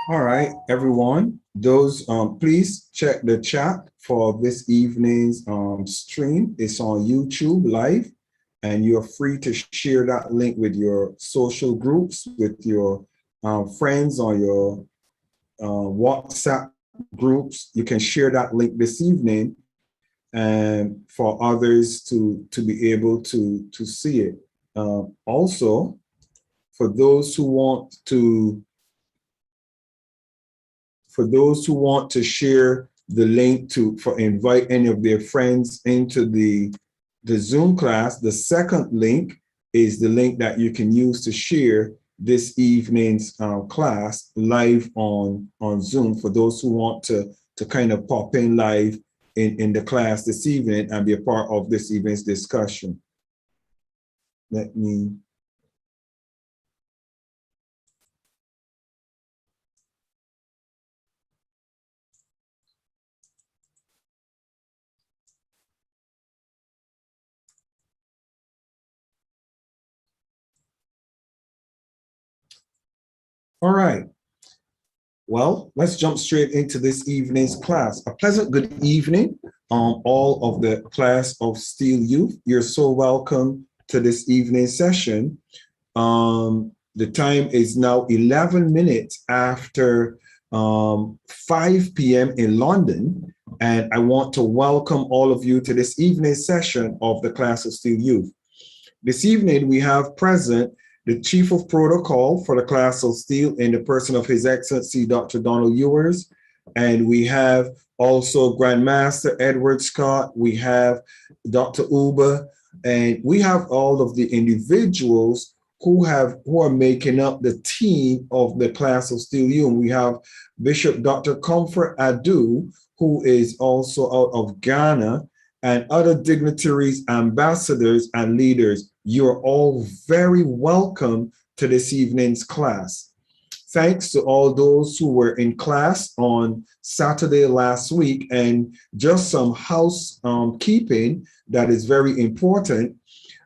All right, everyone. Those please check the chat for this evening's stream. It's on YouTube live, and you're free to share that link with your social groups, with your friends or your WhatsApp groups. You can share that link this evening, and for others to be able to see it. Also, for those who want to share the link for invite any of their friends into the Zoom class, the second link is the link that you can use to share this evening's class live on Zoom for those who want to kind of pop in live in the class this evening and be a part of this evening's discussion. Let me All right. Well, let's jump straight into this evening's class. A pleasant good evening, all of the class of Steele Youth. You're so welcome to this evening session. The time is now 11 minutes after 5 p.m. in London, and I want to welcome all of you to this evening session of the class of Steele Youth. This evening, we have present the Chief of Protocol for the class of Steele in the person of His Excellency, Dr. Donald Ewers. And we have also Grandmaster Edward Scott. We have Dr. Uber, and we have all of the individuals who are making up the team of the class of Steele Youth. We have Bishop Dr. Comfort Adu, who is also out of Ghana, and other dignitaries, ambassadors, and leaders. You're all very welcome to this evening's class. Thanks to all those who were in class on Saturday last week, and just some housekeeping that is very important.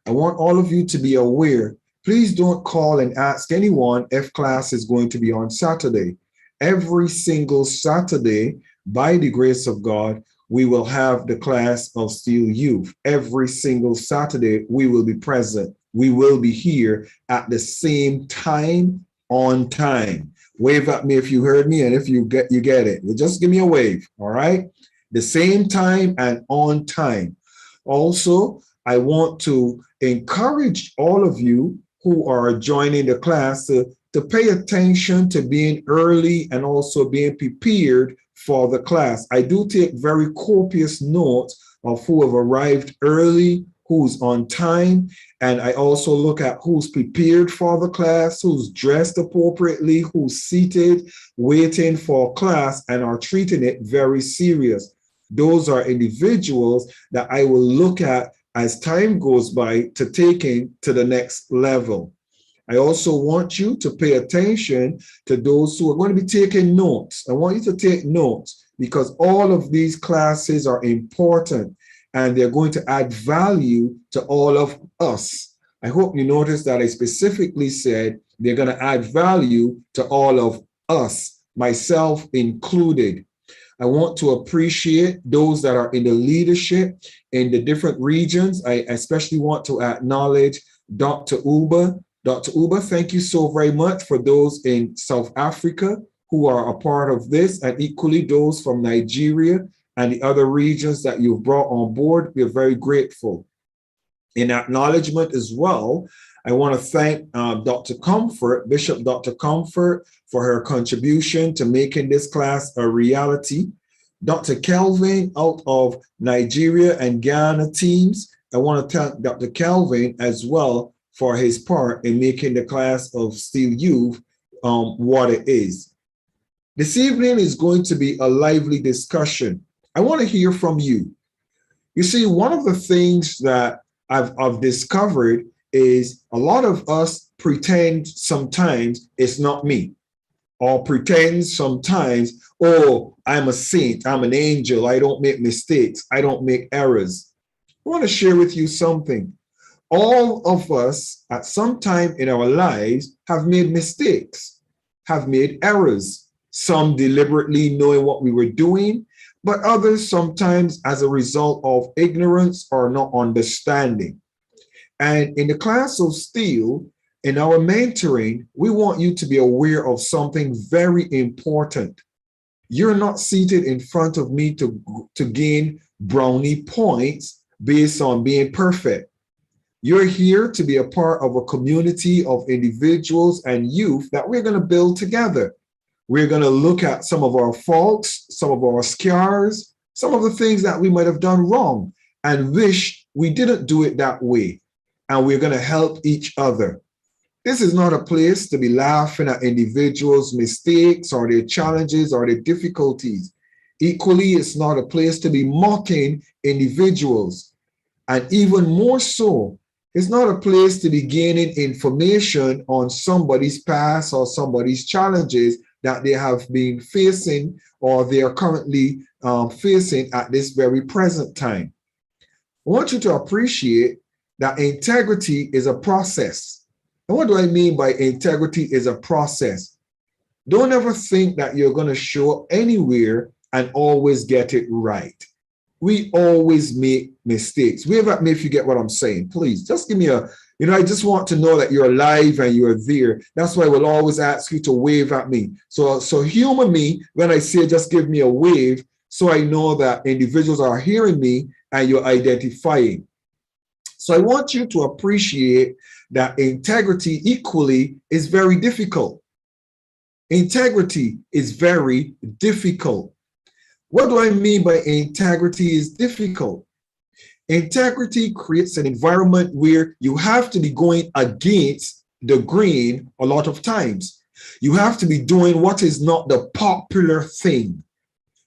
I want all of you to be aware. Please don't call and ask anyone if class is going to be on Saturday. Every single Saturday, by the grace of God, we will have the class of Steele Youth. Every single Saturday, we will be present. We will be here at the same time, on time. Wave at me if you heard me, and if you get it. Just give me a wave, all right? The same time and on time. Also, I want to encourage all of you who are joining the class to pay attention to being early and also being prepared for the class. I do take very copious notes of who have arrived early, who's on time, and I also look at who's prepared for the class, who's dressed appropriately, who's seated, waiting for class, and are treating it very serious. Those are individuals that I will look at as time goes by to taking to the next level. I also want you to pay attention to those who are going to be taking notes. I want you to take notes because all of these classes are important and they're going to add value to all of us. I hope you noticed that I specifically said they're going to add value to all of us, myself included. I want to appreciate those that are in the leadership in the different regions. I especially want to acknowledge Dr. Uber. Dr. Uber, thank you so very much for those in South Africa who are a part of this, and equally those from Nigeria and the other regions that you've brought on board. We're very grateful. In acknowledgement as well, I want to thank Dr. Comfort, Bishop Dr. Comfort, for her contribution to making this class a reality. Dr. Kelvin out of Nigeria and Ghana teams, I want to thank Dr. Kelvin as well for his part in making the class of Steele Youth what it is. This evening is going to be a lively discussion. I want to hear from you. You see, one of the things that I've discovered is a lot of us pretend sometimes it's not me, or pretend sometimes, oh, I'm a saint, I'm an angel, I don't make mistakes, I don't make errors. I want to share with you something. All of us at some time in our lives have made mistakes, have made errors. some deliberately knowing what we were doing, but others sometimes as a result of ignorance or not understanding. And in the class of Steele, in our mentoring, we want you to be aware of something very important. You're not seated in front of me to gain brownie points based on being perfect. You're here to be a part of a community of individuals and youth that we're going to build together. We're going to look at some of our faults, some of our scars, some of the things that we might have done wrong and wish we didn't do it that way. And we're going to help each other. This is not a place to be laughing at individuals' mistakes or their challenges or their difficulties. Equally, it's not a place to be mocking individuals. And even more so, it's not a place to be gaining information on somebody's past or somebody's challenges that they have been facing or they are currently facing at this very present time. I want you to appreciate that integrity is a process. And what do I mean by integrity is a process? Don't ever think that you're going to show up anywhere and always get it right. We always make mistakes. Wave at me if you get what I'm saying. Please, just give me I just want to know that you're alive and you're there. That's why we'll always ask you to wave at me. So humor me when I say just give me a wave so I know that individuals are hearing me and you're identifying. So I want you to appreciate that integrity equally is very difficult. Integrity is very difficult. What do I mean by integrity is difficult? Integrity creates an environment where you have to be going against the grain a lot of times. You have to be doing what is not the popular thing.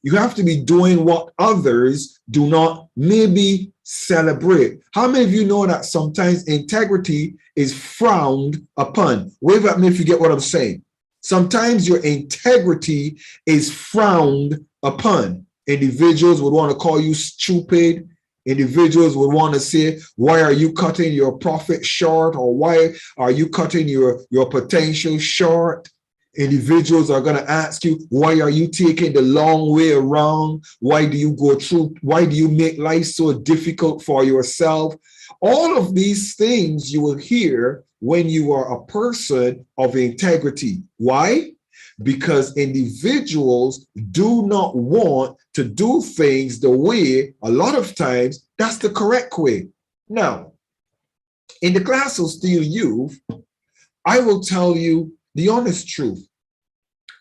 You have to be doing what others do not maybe celebrate. How many of you know that sometimes integrity is frowned upon? Wave at me if you get what I'm saying. Sometimes your integrity is frowned upon. Individuals would want to call you stupid. Individuals would want to say, why are you cutting your profit short? Or why are you cutting your potential short? Individuals are going to ask you, why are you taking the long way around? Why do you make life so difficult for yourself? All of these things you will hear when you are a person of integrity. Why? Because individuals do not want to do things the way, a lot of times, that's the correct way. Now, in the class of Steele Youth, I will tell you the honest truth.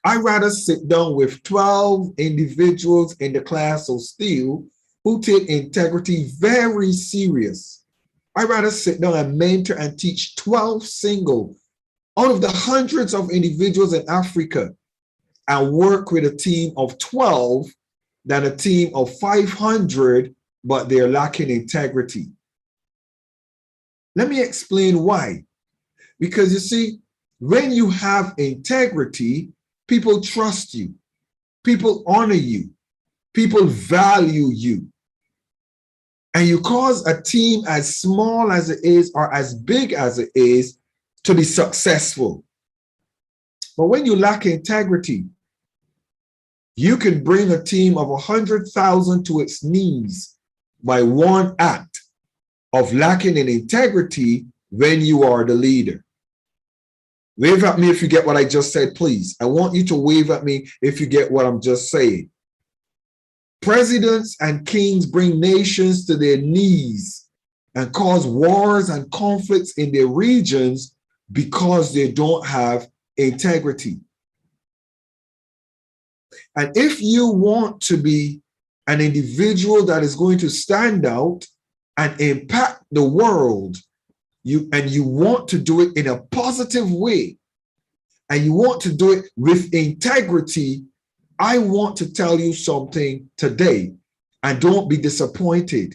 I'd rather sit down with 12 individuals in the class of Steele who take integrity very serious. I'd rather sit down and mentor and teach 12 single out of the hundreds of individuals in Africa and work with a team of 12 than a team of 500, but they're lacking integrity. Let me explain why. Because you see, when you have integrity, people trust you, people honor you, people value you. And you cause a team as small as it is or as big as it is to be successful. But when you lack integrity, you can bring a team of 100,000 to its knees by one act of lacking in integrity when you are the leader. Wave at me if you get what I just said, please. I want you to wave at me if you get what I'm just saying. Presidents and kings bring nations to their knees and cause wars and conflicts in their regions because they don't have integrity. And if you want to be an individual that is going to stand out and impact the world, you want to do it in a positive way, and you want to do it with integrity, I want to tell you something today, and don't be disappointed.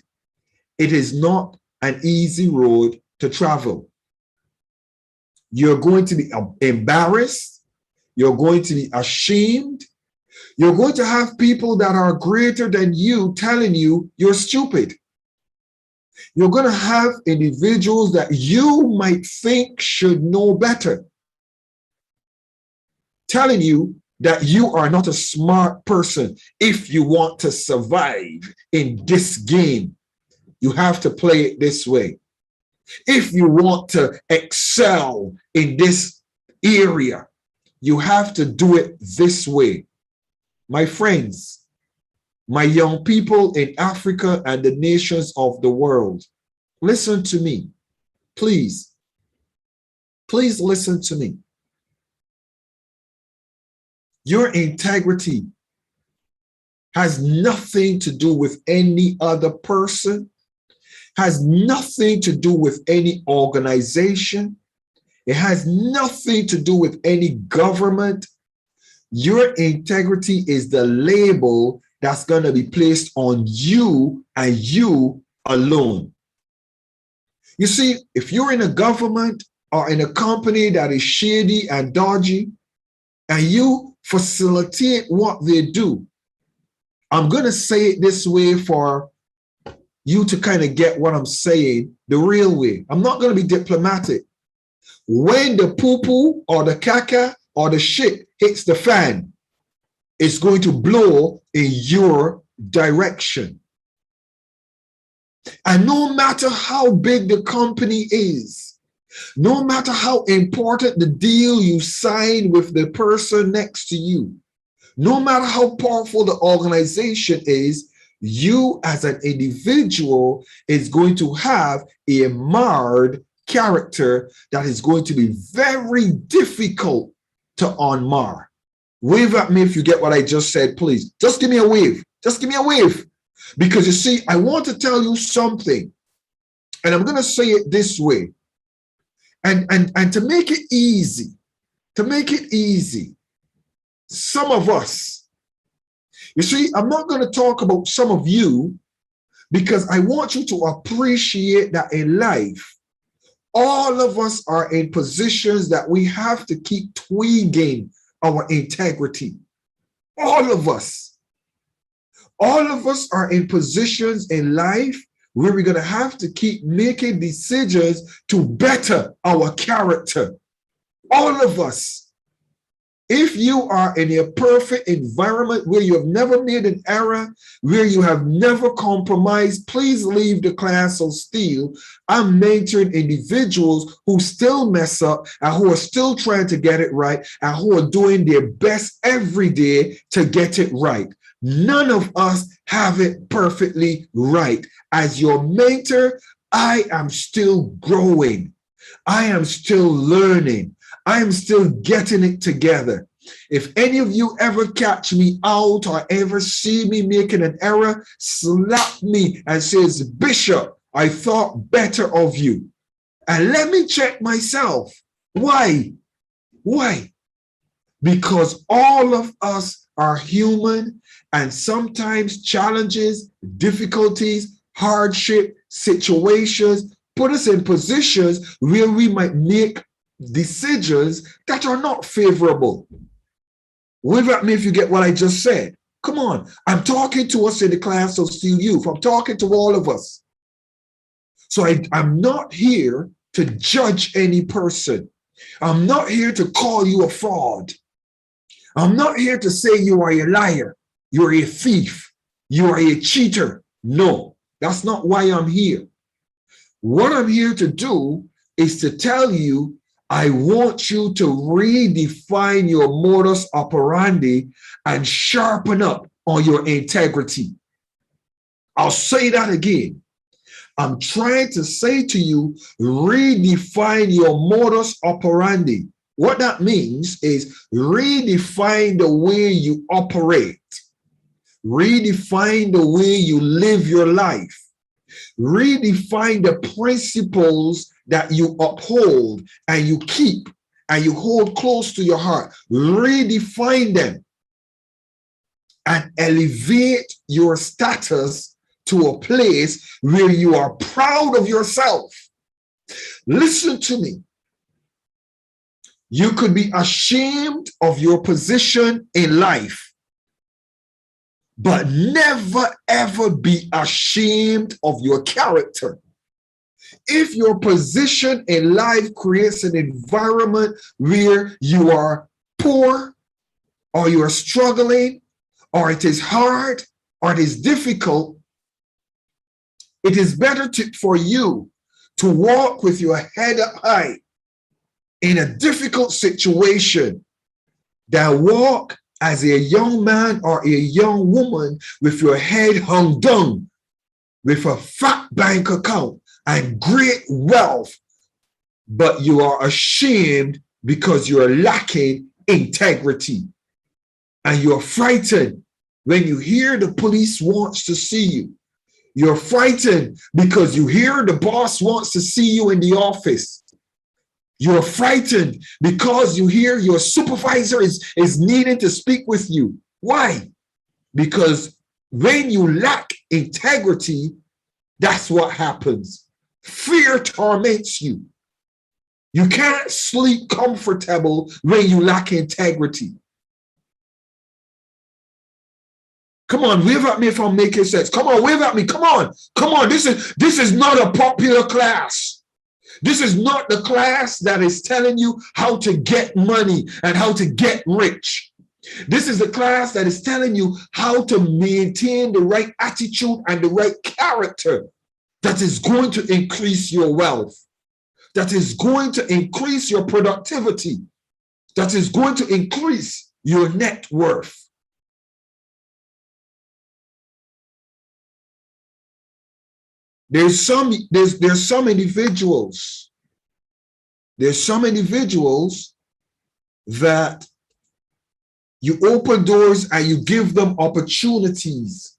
It is not an easy road to travel. You're going to be embarrassed. You're going to be ashamed. You're going to have people that are greater than you telling you you're stupid. You're going to have individuals that you might think should know better telling you that you are not a smart person. If you want to survive in this game, you have to play it this way. If you want to excel in this area, you have to do it this way. My friends, my young people in Africa and the nations of the world, listen to me. Please, please listen to me. Your integrity has nothing to do with any other person, has nothing to do with any organization. It has nothing to do with any government. Your integrity is the label that's going to be placed on you and you alone. You see, if you're in a government or in a company that is shady and dodgy, and you facilitate what they do, I'm going to say it this way for you to kind of get what I'm saying the real way. I'm not going to be diplomatic. When the poo-poo or the caca or the shit hits the fan, it's going to blow in your direction. And no matter how big the company is, no matter how important the deal you sign with the person next to you, no matter how powerful the organization is, you as an individual is going to have a marred character that is going to be very difficult to unmar. Wave at me if you get what I just said, please. Just give me a wave. Just give me a wave. Because you see, I want to tell you something, and I'm going to say it this way. And to make it easy, some of us, you see, I'm not going to talk about some of you because I want you to appreciate that in life, all of us are in positions that we have to keep tweaking our integrity. All of us are in positions in life where we're going to have to keep making decisions to better our character. All of us. If you are in a perfect environment where you have never made an error, where you have never compromised, please leave the class of Steele. I'm mentoring individuals who still mess up and who are still trying to get it right and who are doing their best every day to get it right. None of us have it perfectly right. As your mentor, I am still growing. I am still learning. I am still getting it together. If any of you ever catch me out or ever see me making an error, slap me and says, Bishop, I thought better of you. And let me check myself. Why? Why? Because all of us are human, and sometimes challenges, difficulties, hardship, situations put us in positions where we might make decisions that are not favorable. Wave at me if you get what I just said. Come on. I'm talking to us in the class of Steele Youth. I'm talking to all of us. So I'm not here to judge any person. I'm not here to call you a fraud. I'm not here to say you are a liar. You're a thief. You are a cheater. No, that's not why I'm here. What I'm here to do is to tell you, I want you to redefine your modus operandi and sharpen up on your integrity. I'll say that again. I'm trying to say to you, redefine your modus operandi. What that means is redefine the way you operate. Redefine the way you live your life. Redefine the principles that you uphold and you keep and you hold close to your heart. Redefine them and elevate your status to a place where you are proud of yourself. Listen to me. You could be ashamed of your position in life, but never ever be ashamed of your character. If your position in life creates an environment where you are poor or you are struggling, or it is hard, or it is difficult, it is better for you to walk with your head up high in a difficult situation than walk as a young man or a young woman with your head hung down, with a fat bank account and great wealth, but you are ashamed because you are lacking integrity. And you're frightened when you hear the police wants to see you. You're frightened because you hear the boss wants to see you in the office. You're frightened because you hear your supervisor is needing to speak with you. Why? Because when you lack integrity, that's what happens. Fear torments you. You can't sleep comfortable when you lack integrity. Come on, wave at me if I'm making sense. Come on, wave at me. Come on. Come on. This is not a popular class. This is not the class that is telling you how to get money and how to get rich. This is the class that is telling you how to maintain the right attitude and the right character that is going to increase your wealth, that is going to increase your productivity, that is going to increase your net worth. There's some individuals that you open doors and you give them opportunities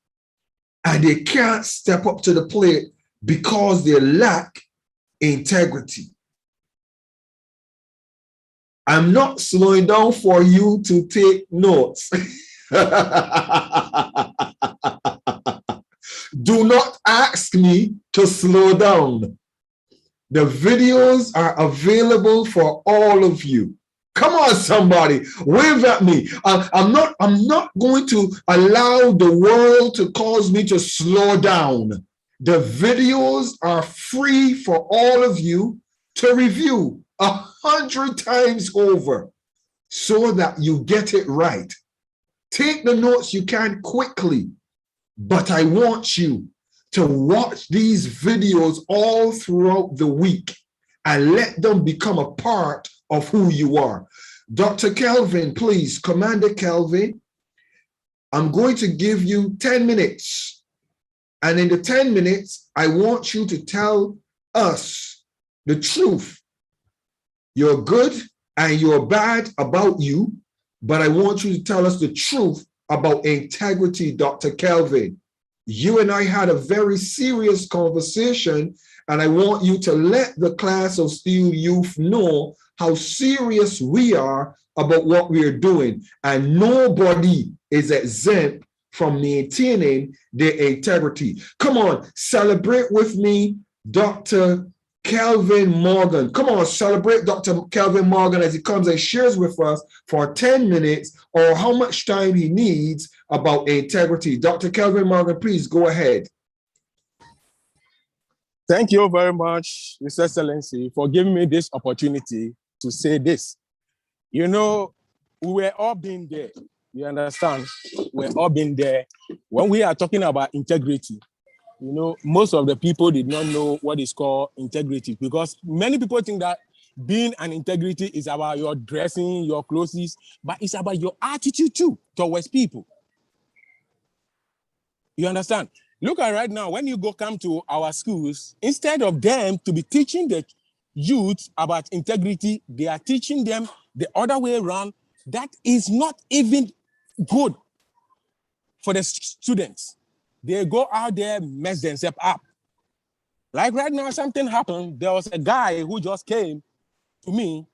and they can't step up to the plate because they lack integrity. I'm not slowing down for you to take notes. Do not ask me to slow down. The videos are available for all of you. Come on, somebody, wave at me. I'm not going to allow the world to cause me to slow down. The videos are free for all of you to review 100 times over so that you get it right. Take the notes you can quickly, but I want you to watch these videos all throughout the week and let them become a part of who you are. Dr. Kelvin, please, Commander Kelvin, I'm going to give you 10 minutes. And in the 10 minutes, I want you to tell us the truth. You're good and you're bad about you, but I want you to tell us the truth about integrity, Dr. Kelvin. You and I had a very serious conversation, and I want you to let the class of Steele youth know how serious we are about what we are doing. And nobody is exempt from maintaining their integrity. Come on, celebrate with me, Dr. Kelvin Morgan. Come on, celebrate Dr. Kelvin Morgan as he comes and shares with us for 10 minutes or how much time he needs about integrity. Dr. Kelvin Morgan, please go ahead. Thank you very much, Mr. Excellency, for giving me this opportunity to say this. You know, we were all been there. You understand? We're all been there. When we are talking about integrity, you know, most of the people did not know what is called integrity, because many people think that being an integrity is about your dressing, your clothes, but it's about your attitude too towards people. You understand? Look at right now, when you come to our schools, instead of them to be teaching the youth about integrity, they are teaching them the other way around. That is not even good for the students. They go out there, mess themselves up. Like right now, something happened. There was a guy who just came to me,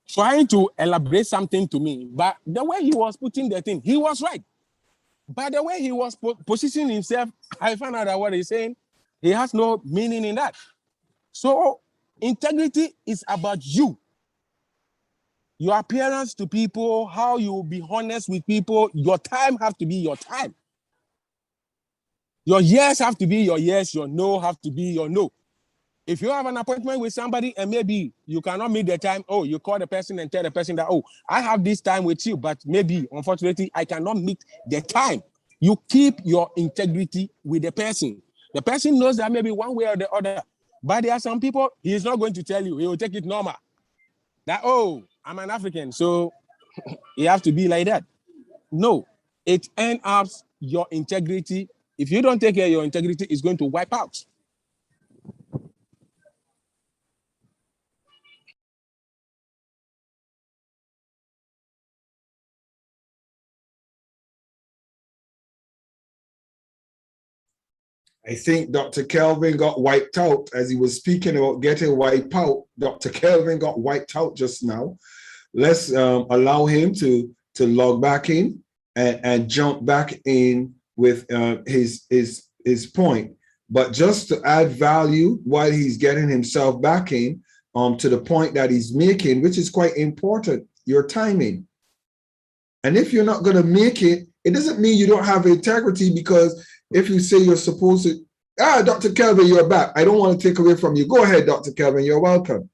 trying to elaborate something to me. But the way he was putting the thing, he was right. But the way he was positioning himself, I found out that what he's saying, he has no meaning in that. So integrity is about you. Your appearance to people, how you will be honest with people. Your time have to be your time. Your yes have to be your yes. Your no have to be your no. If you have an appointment with somebody and maybe you cannot meet the time, oh, you call the person and tell the person that, oh, I have this time with you, but maybe, unfortunately, I cannot meet the time. You keep your integrity with the person. The person knows that maybe one way or the other, but there are some people, he is not going to tell you, he will take it normal. That, oh, I'm an African, so you have to be like that. No, it ends up your integrity. If you don't take care of your integrity, it's going to wipe out. I think Dr. Kelvin got wiped out as he was speaking about getting wiped out. Dr. Kelvin got wiped out just now. Let's allow him to log back in and jump back in with his point. But just to add value while he's getting himself back in to the point that he's making, which is quite important, your timing. And if you're not going to make it, it doesn't mean you don't have integrity, because if you say you're supposed to, Dr. Kelvin, you're back. I don't want to take away from you. Go ahead, Dr. Kelvin, you're welcome.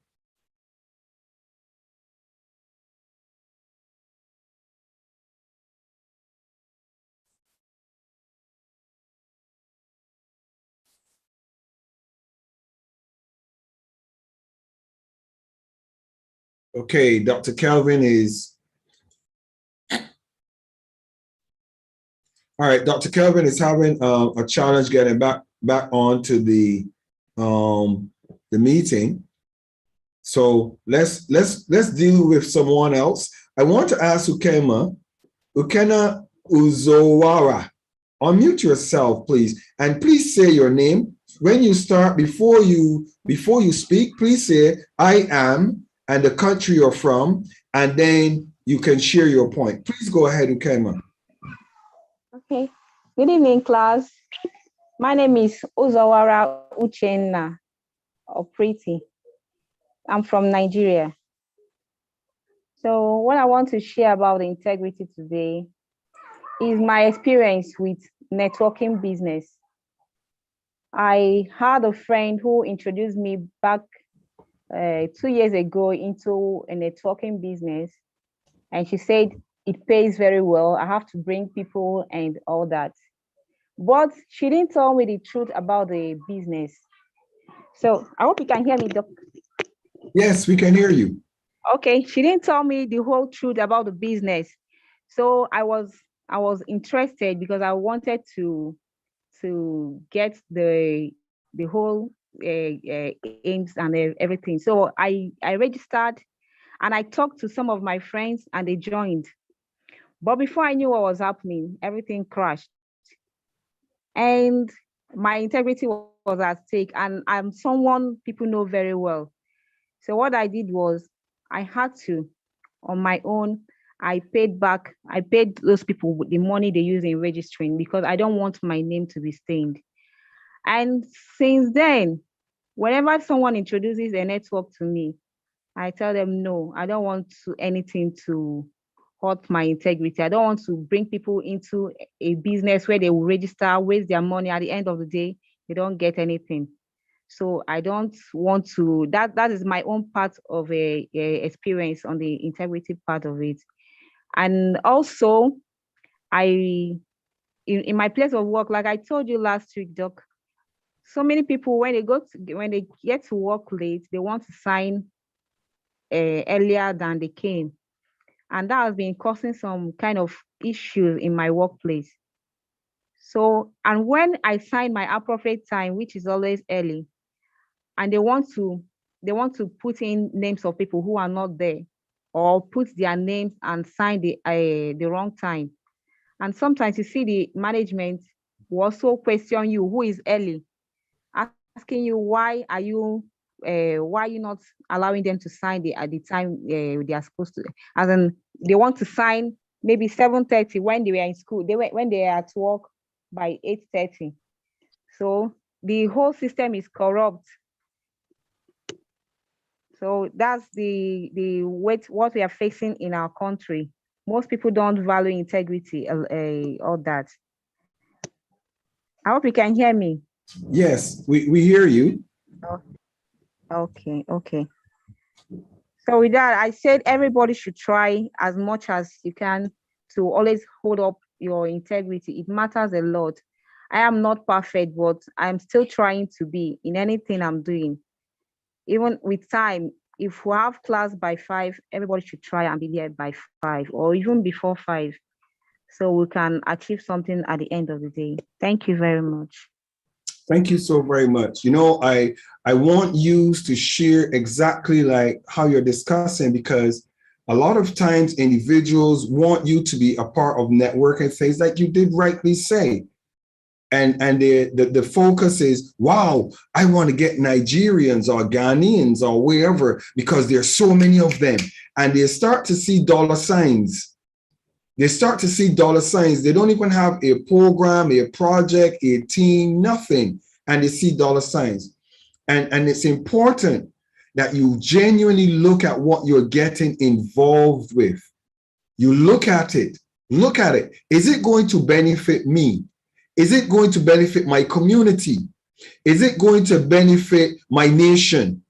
Okay, Dr. Kelvin is, all right, Dr. Kelvin is having a challenge getting back onto the meeting. So let's deal with someone else. I want to ask Ukena Uzowara. Unmute yourself, please, and please say your name. When you start, before you speak, please say I am and the country you're from, and then you can share your point. Please go ahead, Ukema. Okay. Good evening, class. My name is Uzowara Uchenna Opriti. I'm from Nigeria. So what I want to share about integrity today is my experience with networking business. I had a friend who introduced me back 2 years ago into a networking business, and she said it pays very well. I have to bring people and all that. But she didn't tell me the truth about the business. So I hope you can hear me, Doc. Yes, we can hear you. Okay, she didn't tell me the whole truth about the business. So I was interested because I wanted to get the whole aims and everything. So I registered and I talked to some of my friends and they joined. But before I knew what was happening, everything crashed. And my integrity was at stake, and I'm someone people know very well. So what I did was I had to, on my own, I paid those people with the money they use in registering because I don't want my name to be stained. And since then, whenever someone introduces a network to me, I tell them, no, I don't want anything to hurt my integrity. I don't want to bring people into a business where they will register, waste their money. At the end of the day, they don't get anything. So I don't want to, that is my own part of a experience on the integrity part of it. And also, in my place of work, like I told you last week, Doc, so many people, when they get to work late, they want to sign earlier than they came. And that has been causing some kind of issues in my workplace. So, and when I sign my appropriate time, which is always early, and they want to put in names of people who are not there, or put their names and sign the wrong time. And sometimes you see the management will also question you who is early, asking you why are you not allowing them to sign at the time they are supposed to, as in they want to sign maybe 7:30 when they were in school, when they are at work by 8:30. So the whole system is corrupt. So that's the what we are facing in our country. Most people don't value integrity, all that. I hope you can hear me. Yes, we hear you. Okay, okay. So with that, I said everybody should try as much as you can to always hold up your integrity. It matters a lot. I am not perfect, but I'm still trying to be in anything I'm doing. Even with time, if we have class by 5, everybody should try and be there by 5 or even before 5, so we can achieve something at the end of the day. Thank you very much. Thank you so very much. You know, I want you to share exactly like how you're discussing, because a lot of times individuals want you to be a part of networking things like you did rightly say. And the focus is, wow, I want to get Nigerians or Ghanaians or wherever because there's so many of them. And they start to see dollar signs. They start to see dollar signs. They don't even have a program, a project, a team, nothing. And they see dollar signs. And it's important that you genuinely look at what you're getting involved with. You look at it. Look at it. Is it going to benefit me? Is it going to benefit my community? Is it going to benefit my nation?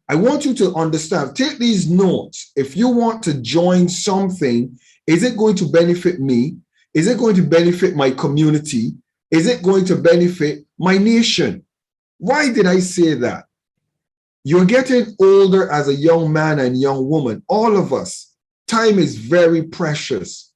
I want you to understand, take these notes. If you want to join something, is it going to benefit me? Is it going to benefit my community? Is it going to benefit my nation? Why did I say that? You're getting older as a young man and young woman, all of us. Time is very precious.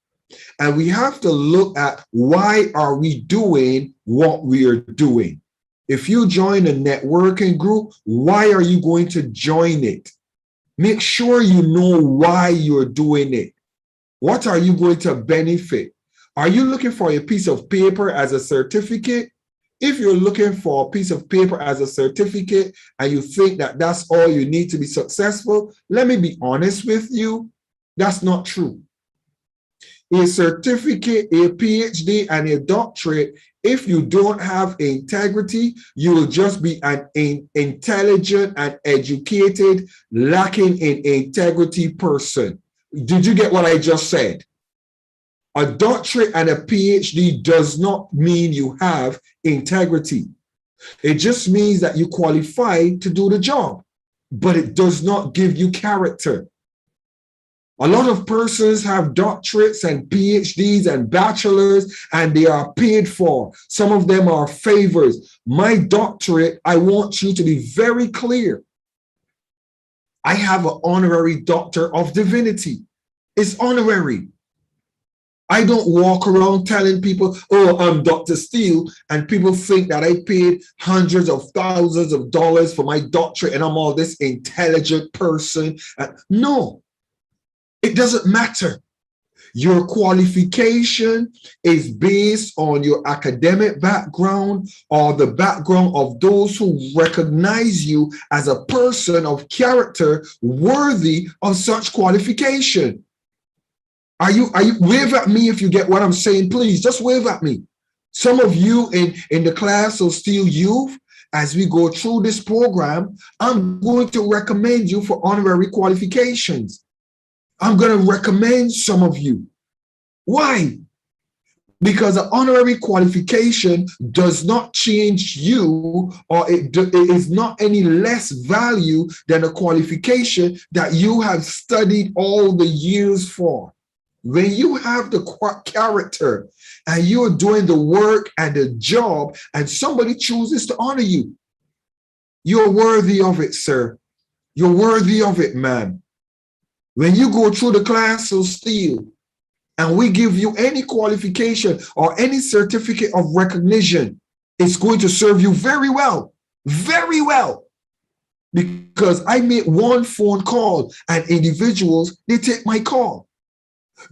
And we have to look at why are we doing what we are doing. If you join a networking group, why are you going to join it? Make sure you know why you're doing it. What are you going to benefit? Are you looking for a piece of paper as a certificate? If you're looking for a piece of paper as a certificate and you think that that's all you need to be successful, let me be honest with you, that's not true. A certificate, a PhD, and a doctorate, if you don't have integrity, you will just be an intelligent and educated, lacking in integrity person. Did you get what I just said? A doctorate and a PhD does not mean you have integrity. It just means that you qualify to do the job, but it does not give you character. A lot of persons have doctorates and PhDs and bachelors, and they are paid for. Some of them are favors. My doctorate, I want you to be very clear. I have an honorary doctor of divinity. It's honorary. I don't walk around telling people, oh, I'm Dr. Steele, and people think that I paid hundreds of thousands of dollars for my doctorate and I'm all this intelligent person. No. It doesn't matter. Your qualification is based on your academic background or the background of those who recognize you as a person of character worthy of such qualification. Are you wave at me if you get what I'm saying, please. Just wave at me. Some of you in the class of Steele Youth, as we go through this program, I'm going to recommend you for honorary qualifications. I'm going to recommend some of you. Why? Because an honorary qualification does not change you, or it is not any less value than a qualification that you have studied all the years for. When you have the character and you're doing the work and the job and somebody chooses to honor you, you're worthy of it, sir. You're worthy of it, ma'am. When you go through the class of Steele and we give you any qualification or any certificate of recognition, it's going to serve you very well, because I make one phone call and individuals, they take my call.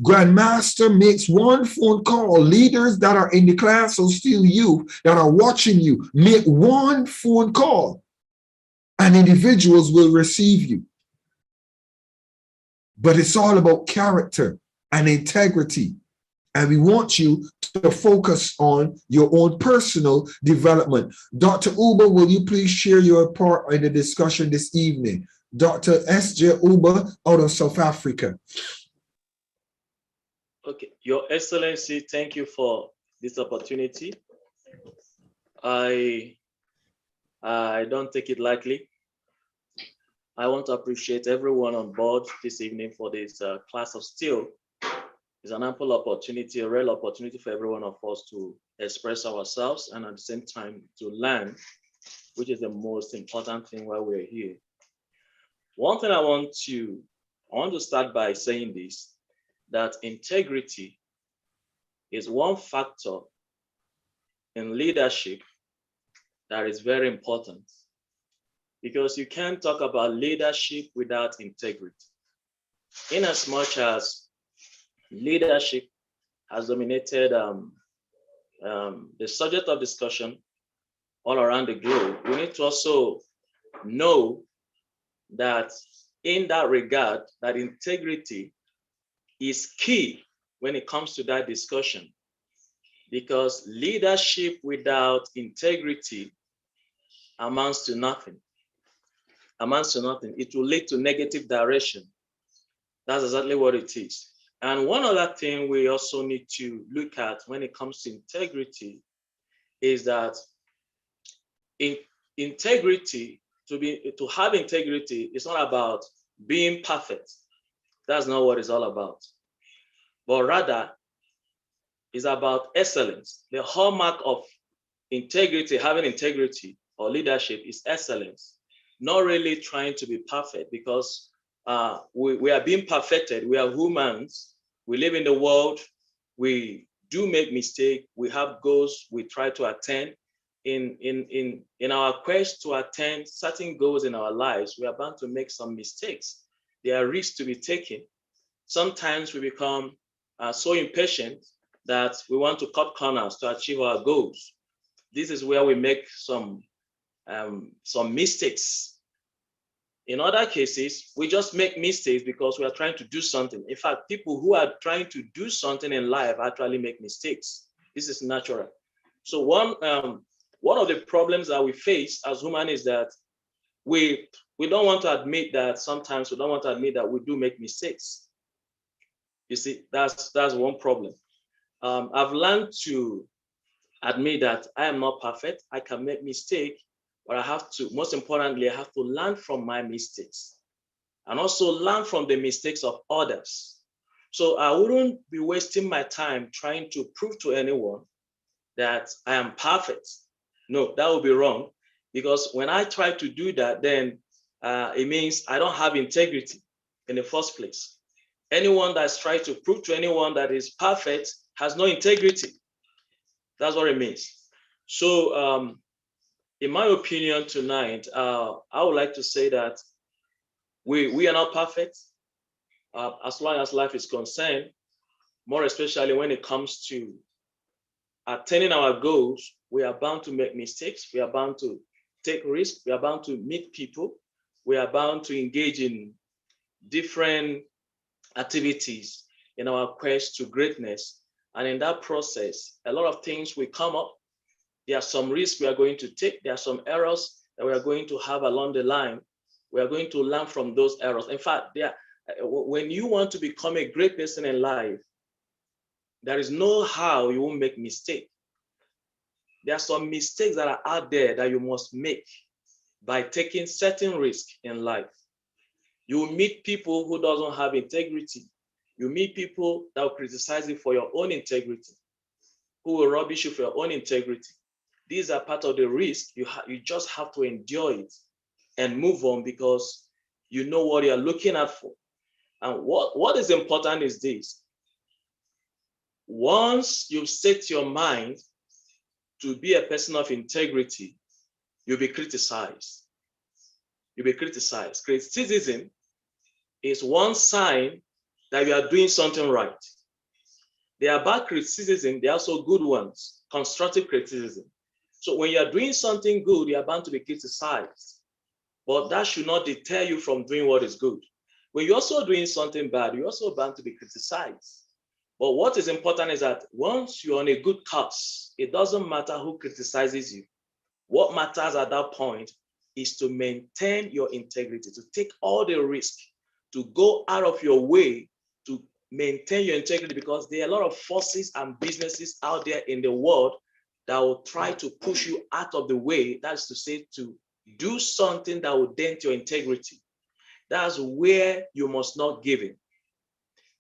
Grandmaster makes one phone call. Leaders that are in the class of Steele Youth that are watching you, make one phone call and individuals will receive you. But it's all about character and integrity. And we want you to focus on your own personal development. Dr. Uber, will you please share your part in the discussion this evening? Dr. S.J. Uber out of South Africa. Okay, Your Excellency, thank you for this opportunity. I don't take it lightly. I want to appreciate everyone on board this evening for this class of Steele. It's an ample opportunity, a real opportunity for every one of us to express ourselves and at the same time to learn, which is the most important thing while we're here. One thing I want to start by saying this, that integrity is one factor in leadership that is very important, because you can't talk about leadership without integrity. In as much as leadership has dominated the subject of discussion all around the globe, we need to also know that in that regard, that integrity is key when it comes to that discussion, because leadership without integrity amounts to nothing. It will lead to negative direction. That's exactly what it is. And one other thing we also need to look at when it comes to integrity is that integrity, to have integrity, is not about being perfect. That's not what it's all about. But rather, it's about excellence. The hallmark of integrity, having integrity or leadership, is excellence. Not really trying to be perfect, because we are being perfected. We are humans. We live in the world. We do make mistakes. We have goals we try to attain. In our quest to attain certain goals in our lives, we are bound to make some mistakes. There are risks to be taken. Sometimes we become so impatient that we want to cut corners to achieve our goals. This is where we make some mistakes. In other cases, we just make mistakes because we are trying to do something. In fact, people who are trying to do something in life actually make mistakes. This is natural. So one of the problems that we face as humans is that we don't want to admit that sometimes we don't want to admit that we do make mistakes. You see, that's one problem. I've learned to admit that I am not perfect. I can make mistakes, but I have to, most importantly, I have to learn from my mistakes and also learn from the mistakes of others. So I wouldn't be wasting my time trying to prove to anyone that I am perfect. No, that would be wrong, because when I try to do that, then it means I don't have integrity in the first place. Anyone that's trying to prove to anyone that is perfect has no integrity. That's what it means. So in my opinion tonight, I would like to say that we are not perfect as long as life is concerned, more especially when it comes to attaining our goals. We are bound to make mistakes. We are bound to take risks. We are bound to meet people. We are bound to engage in different activities in our quest to greatness. And in that process, a lot of things will come up. There are some risks we are going to take. There are some errors that we are going to have along the line. We are going to learn from those errors. In fact, when you want to become a great person in life, there is no how you won't make mistakes. There are some mistakes that are out there that you must make by taking certain risks in life. You will meet people who doesn't have integrity. You meet people that will criticize you for your own integrity, who will rubbish you for your own integrity. These are part of the risk. You just have to endure it and move on, because you know what you're looking at for. And what is important is this. Once you set your mind to be a person of integrity, you'll be criticized. You'll be criticized. Criticism is one sign that you are doing something right. There are bad criticism, there are also good ones, constructive criticism. So when you are doing something good, you are bound to be criticized. But that should not deter you from doing what is good. When you're also doing something bad, you're also bound to be criticized. But what is important is that once you're on a good course, it doesn't matter who criticizes you. What matters at that point is to maintain your integrity, to take all the risk, to go out of your way to maintain your integrity, because there are a lot of forces and businesses out there in the world that will try to push you out of the way. That's to say, to do something that will dent your integrity. That's where you must not give in.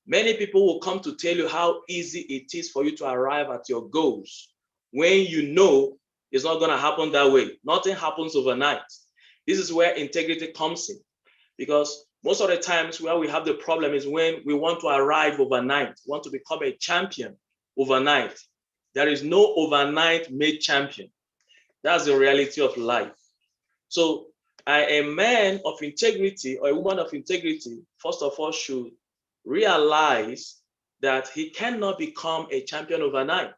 Many people will come to tell you how easy it is for you to arrive at your goals when you know it's not going to happen that way. Nothing happens overnight. This is where integrity comes in, because most of the times where we have the problem is when we want to arrive overnight, want to become a champion overnight. There is no overnight made champion. That's the reality of life. So a man of integrity or a woman of integrity, first of all, should realize that he cannot become a champion overnight.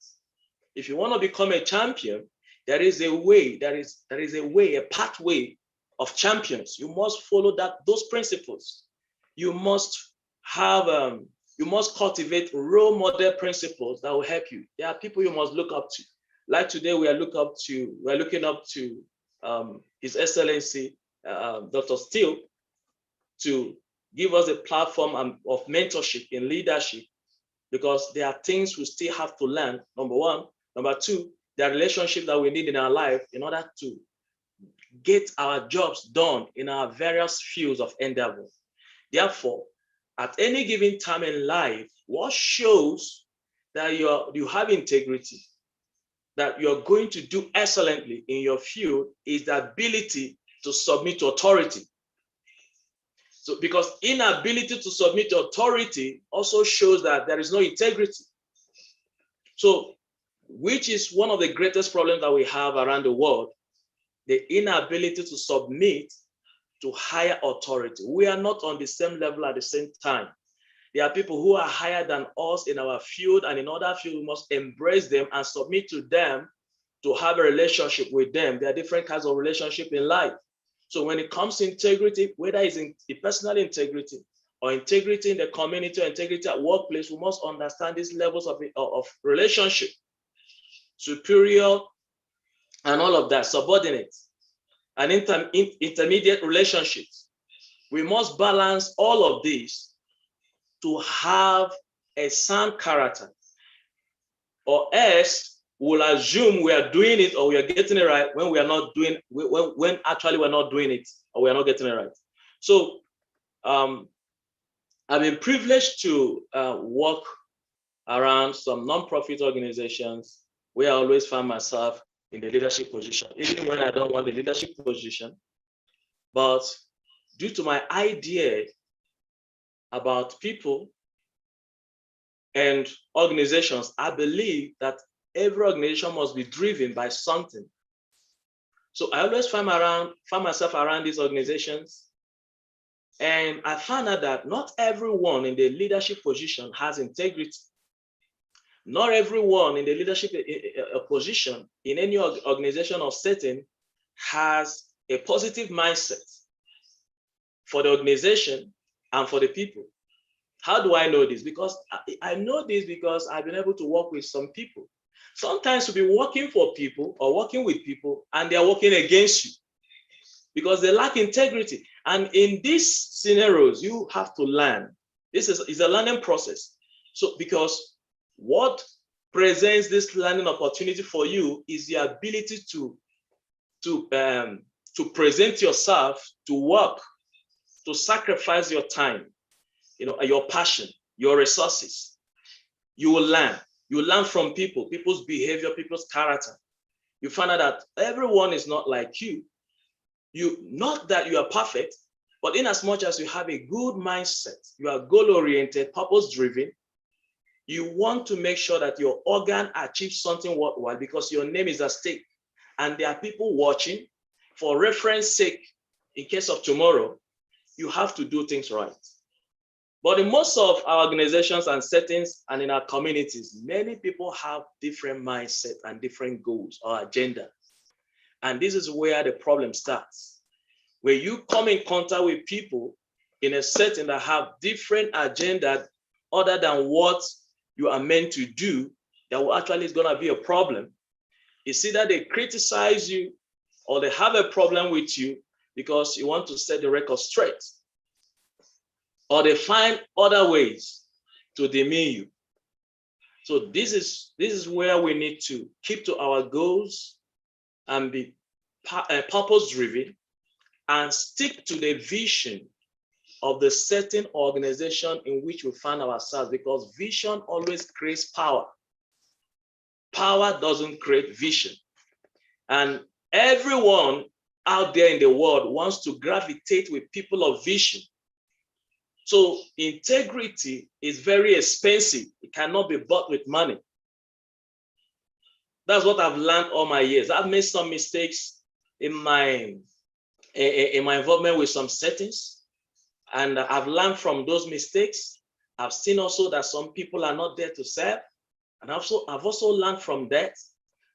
If you want to become a champion, there is a way, a pathway of champions. You must follow those principles. You must you must cultivate role model principles that will help you. There are people you must look up to. Like today, we're looking up to His Excellency Dr. Steele to give us a platform of mentorship in leadership, because there are things we still have to learn, number one. Number two, there are relationships that we need in our life in order to get our jobs done in our various fields of endeavor. Therefore, at any given time in life, what shows that you have integrity, that you're going to do excellently in your field, is the ability to submit to authority. So, because inability to submit to authority also shows that there is no integrity. So, which is one of the greatest problems that we have around the world, the inability to submit to higher authority. We are not on the same level at the same time. There are people who are higher than us in our field, and in other field, we must embrace them and submit to them to have a relationship with them. There are different kinds of relationship in life. So when it comes to integrity, whether it's in personal integrity or integrity in the community or integrity at workplace, we must understand these levels of relationship, superior and all of that, subordinate and intermediate relationships. We must balance all of these to have a sound character, or else we'll assume we are doing it or we are getting it right when we are not doing, when actually we're not doing it or we are not getting it right. So I've been privileged to work around some non-profit organizations where I always find myself in the leadership position, even when I don't want the leadership position. But due to my idea about people and organizations, I believe that every organization must be driven by something. So I always find myself around these organizations, and I found out that not everyone in the leadership position has integrity. Not everyone in the leadership position in any organization or setting has a positive mindset for the organization and for the people. How do I know this? Because I know this because I've been able to work with some people. Sometimes you'll be working for people or working with people and they're working against you because they lack integrity. And in these scenarios, you have to learn. This is a learning process. So because what presents this learning opportunity for you is the ability to present yourself, to work, to sacrifice your time, your passion, your resources. You will learn. You learn from people, people's behavior, people's character. You find out that everyone is not like you. Not that you are perfect, but in as much as you have a good mindset, you are goal-oriented, purpose-driven, you want to make sure that your organ achieves something worthwhile because your name is at stake. And there are people watching. For reference sake, in case of tomorrow, you have to do things right. But in most of our organizations and settings and in our communities, many people have different mindset and different goals or agenda. And this is where the problem starts. When you come in contact with people in a setting that have different agenda other than what you are meant to do, that will actually is going to be a problem. It's either they criticize you or they have a problem with you because you want to set the record straight, or they find other ways to demean you. So this is where we need to keep to our goals and be purpose-driven and stick to the vision of the certain organization in which we find ourselves, because vision always creates power. Power doesn't create vision. And everyone out there in the world wants to gravitate with people of vision. So integrity is very expensive. It cannot be bought with money. That's what I've learned all my years. I've made some mistakes in my involvement with some settings, and I've learned from those mistakes. I've seen also that some people are not there to serve, and I've also learned from that,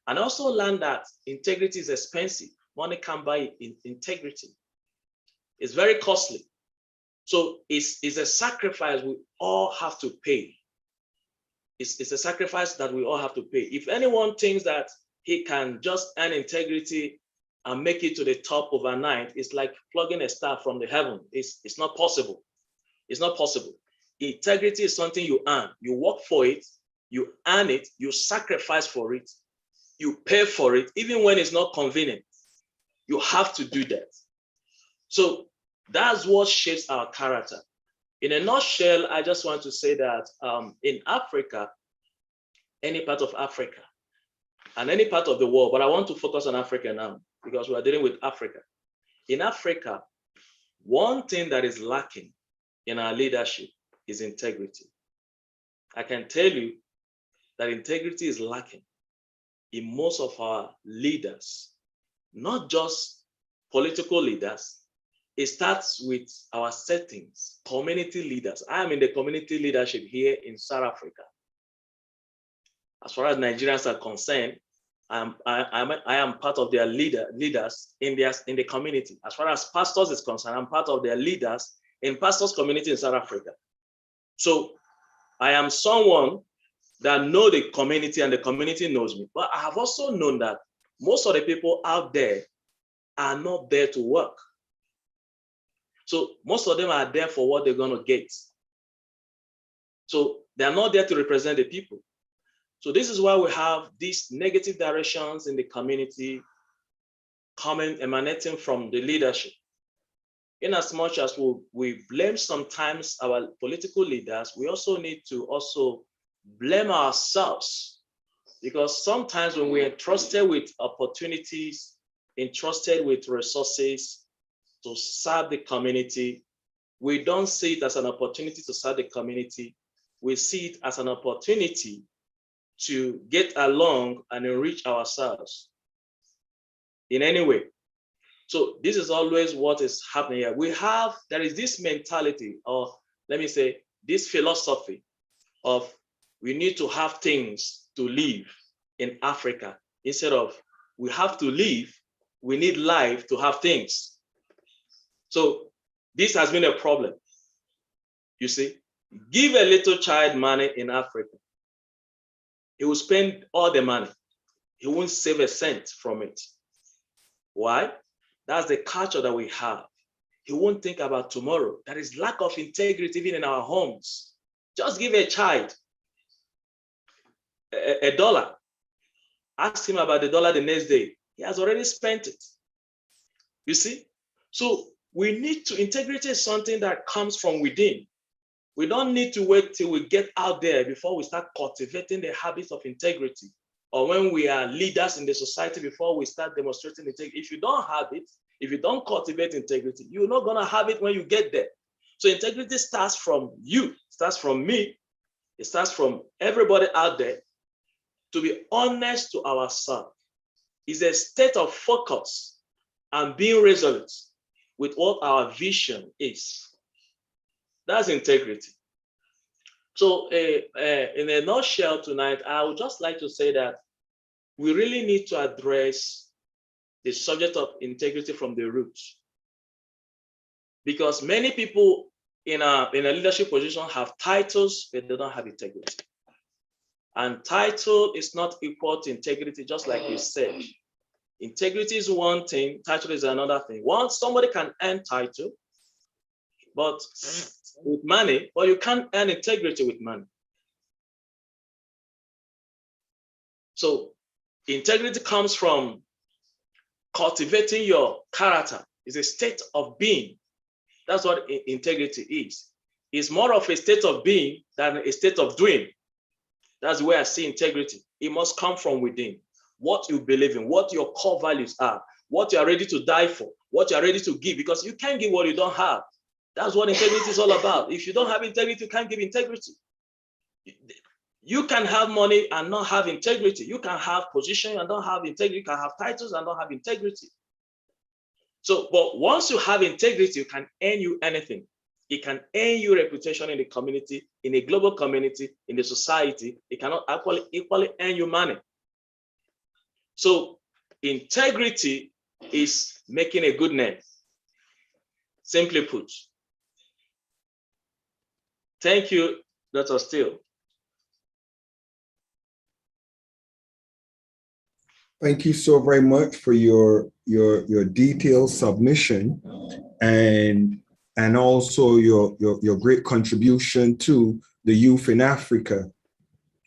and also learned that integrity is expensive. Money can't buy integrity. It's very costly. So it's a sacrifice we all have to pay. It's a sacrifice that we all have to pay. If anyone thinks that he can just earn integrity and make it to the top overnight, it's like plugging a star from the heaven. It's not possible. It's not possible. Integrity is something you earn. You work for it, you earn it, you sacrifice for it, you pay for it, even when it's not convenient. You have to do that. So that's what shapes our character. In a nutshell, I just want to say that in Africa, any part of Africa, and any part of the world, but I want to focus on Africa now because we are dealing with Africa. In Africa, one thing that is lacking in our leadership is integrity. I can tell you that integrity is lacking in most of our leaders, not just political leaders. It starts with our settings, community leaders. I am in the community leadership here in South Africa. As far as Nigerians are concerned, I am part of their leaders in the community. As far as pastors is concerned, I'm part of their leaders in pastors' community in South Africa. So I am someone that know the community and the community knows me. But I have also known that most of the people out there are not there to work. So most of them are there for what they're going to get. So they're not there to represent the people. So this is why we have these negative directions in the community emanating from the leadership. In as much as we blame sometimes our political leaders, we also need to also blame ourselves, because sometimes when we're entrusted with opportunities, entrusted with resources to serve the community, we don't see it as an opportunity to serve the community. We see it as an opportunity to get along and enrich ourselves in any way. So this is always what is happening here. There is this mentality, or let me say, this philosophy of we need to have things to live in Africa. Instead of we have to live, we need life to have things. So this has been a problem. You see, give a little child money in Africa, he will spend all the money. He won't save a cent from it. Why? That's the culture that we have. He won't think about tomorrow. There is lack of integrity even in our homes. Just give a child a dollar. Ask him about the dollar the next day. He has already spent it. You see? So integrity is something that comes from within. We don't need to wait till we get out there before we start cultivating the habits of integrity, or when we are leaders in the society before we start demonstrating integrity. If you don't have it, if you don't cultivate integrity, you're not going to have it when you get there. So integrity starts from you, starts from me, it starts from everybody out there. To be honest to ourselves is a state of focus and being resolute with what our vision is. That's integrity. So in a nutshell tonight, I would just like to say that we really need to address the subject of integrity from the roots. Because many people in a leadership position have titles, but they don't have integrity. And title is not equal to integrity, just like you said. Integrity is one thing, title is another thing. Somebody can earn title, but with money, but you can't earn integrity with money. So integrity comes from cultivating your character. It's a state of being. That's what integrity is. It's more of a state of being than a state of doing. That's the way I see integrity. It must come from within. What you believe in, what your core values are, what you are ready to die for, what you are ready to give, because you can't give what you don't have. That's what integrity is all about. If you don't have integrity, you can't give integrity. You can have money and not have integrity. You can have position and don't have integrity. You can have titles and don't have integrity. So, but once you have integrity, it can earn you anything. It can earn you reputation in the community, in a global community, in the society. It cannot equally earn you money. So integrity is making a good name, simply put. Thank you, Dr. Steele. Thank you so very much for your detailed submission and also your great contribution to the youth in Africa.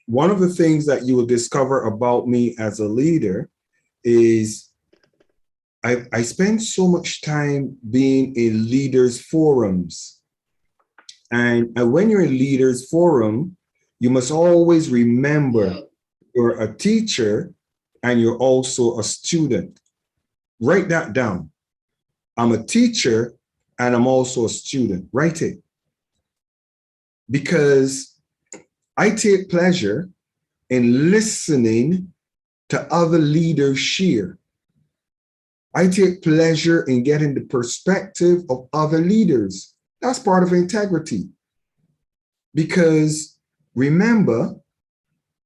One of the things that you will discover about me as a leader is I spend so much time being in leaders' forums. And when you're in leaders' forum, you must always remember you're a teacher and you're also a student. Write that down. I'm a teacher and I'm also a student. Write it. Because I take pleasure in listening to other leaders share. I take pleasure in getting the perspective of other leaders. That's part of integrity. Because remember,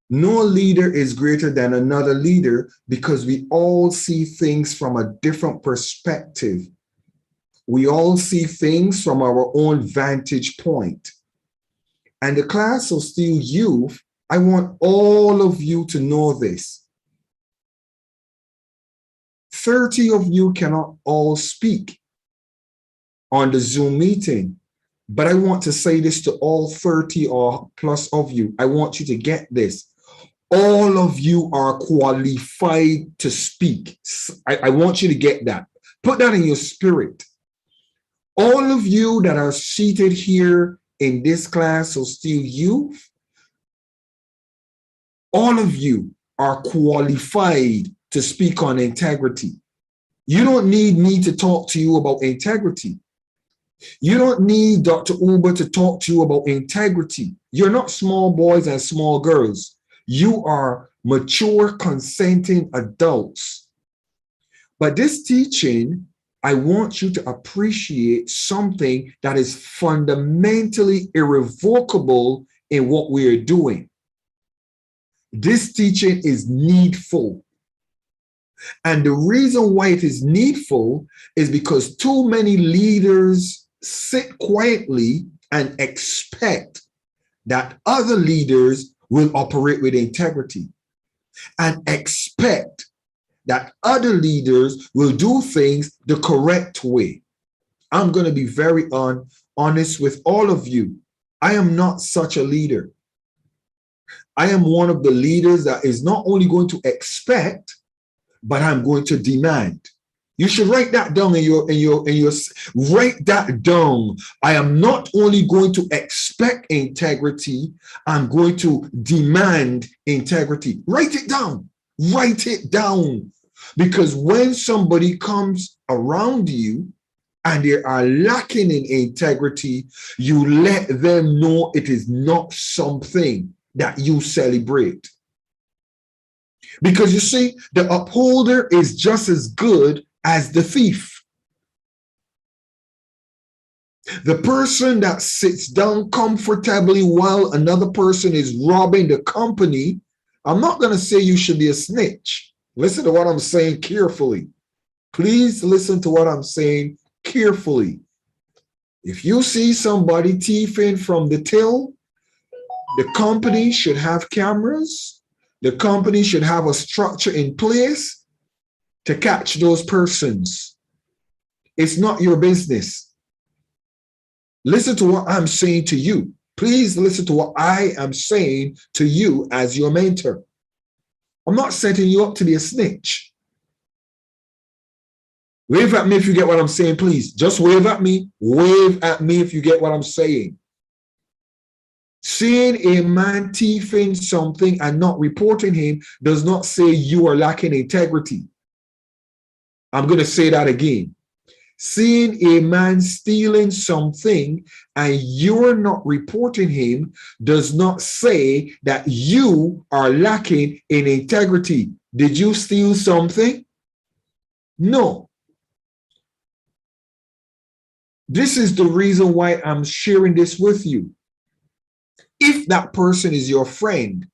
no leader is greater than another leader because we all see things from a different perspective. We all see things from our own vantage point. And the class of Steele Youth, I want all of you to know this. 30 of you cannot all speak on the Zoom meeting, but I want to say this to all 30 or plus of you. I want you to get this. All of you are qualified to speak. I want you to get that. Put that in your spirit. All of you that are seated here in this class of Steele Youth, all of you are qualified to speak on integrity. You don't need me to talk to you about integrity. You don't need Dr. Uber to talk to you about integrity. You're not small boys and small girls. You are mature, consenting adults. But this teaching, I want you to appreciate something that is fundamentally irrevocable in what we are doing. This teaching is needful. And the reason why it is needful is because too many leaders sit quietly and expect that other leaders will operate with integrity and expect that other leaders will do things the correct way. I'm going to be very honest with all of you. I am not such a leader. I am one of the leaders that is not only going to expect, but I'm going to demand. You should write that down in your write that down. I am not only going to expect integrity, I'm going to demand integrity. Write it down. Write it down. Because when somebody comes around you and they are lacking in integrity, you let them know it is not something that you celebrate. Because you see, the upholder is just as good as the thief. The person that sits down comfortably while another person is robbing the company, I'm not going to say you should be a snitch. Listen to what I'm saying carefully. Please listen to what I'm saying carefully. If you see somebody thieving from the till, the company should have cameras. The company should have a structure in place to catch those persons. It's not your business. Listen to what I'm saying to you. Please listen to what I am saying to you as your mentor. I'm not setting you up to be a snitch. Wave at me if you get what I'm saying, please. Just wave at me. Wave at me if you get what I'm saying. Seeing a man thieving something and not reporting him does not say you are lacking integrity. I'm going to say that again. Seeing a man stealing something and you're not reporting him does not say that you are lacking in integrity. Did you steal something? No. This is the reason why I'm sharing this with you. If that person is your friend,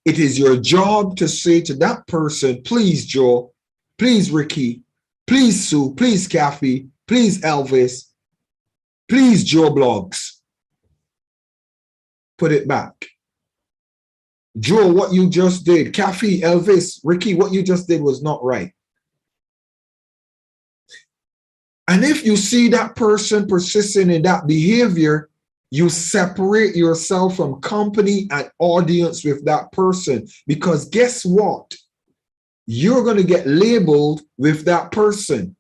it is your job to say to that person, please, Joe, please, Ricky, please, Sue, please, Kathy, please, Elvis, please, Joe Blogs, put it back. Joe, what you just did, Kathy, Elvis, Ricky, what you just did was not right. And if you see that person persisting in that behavior, you separate yourself from company and audience with that person, because guess what? You're going to get labeled with that person.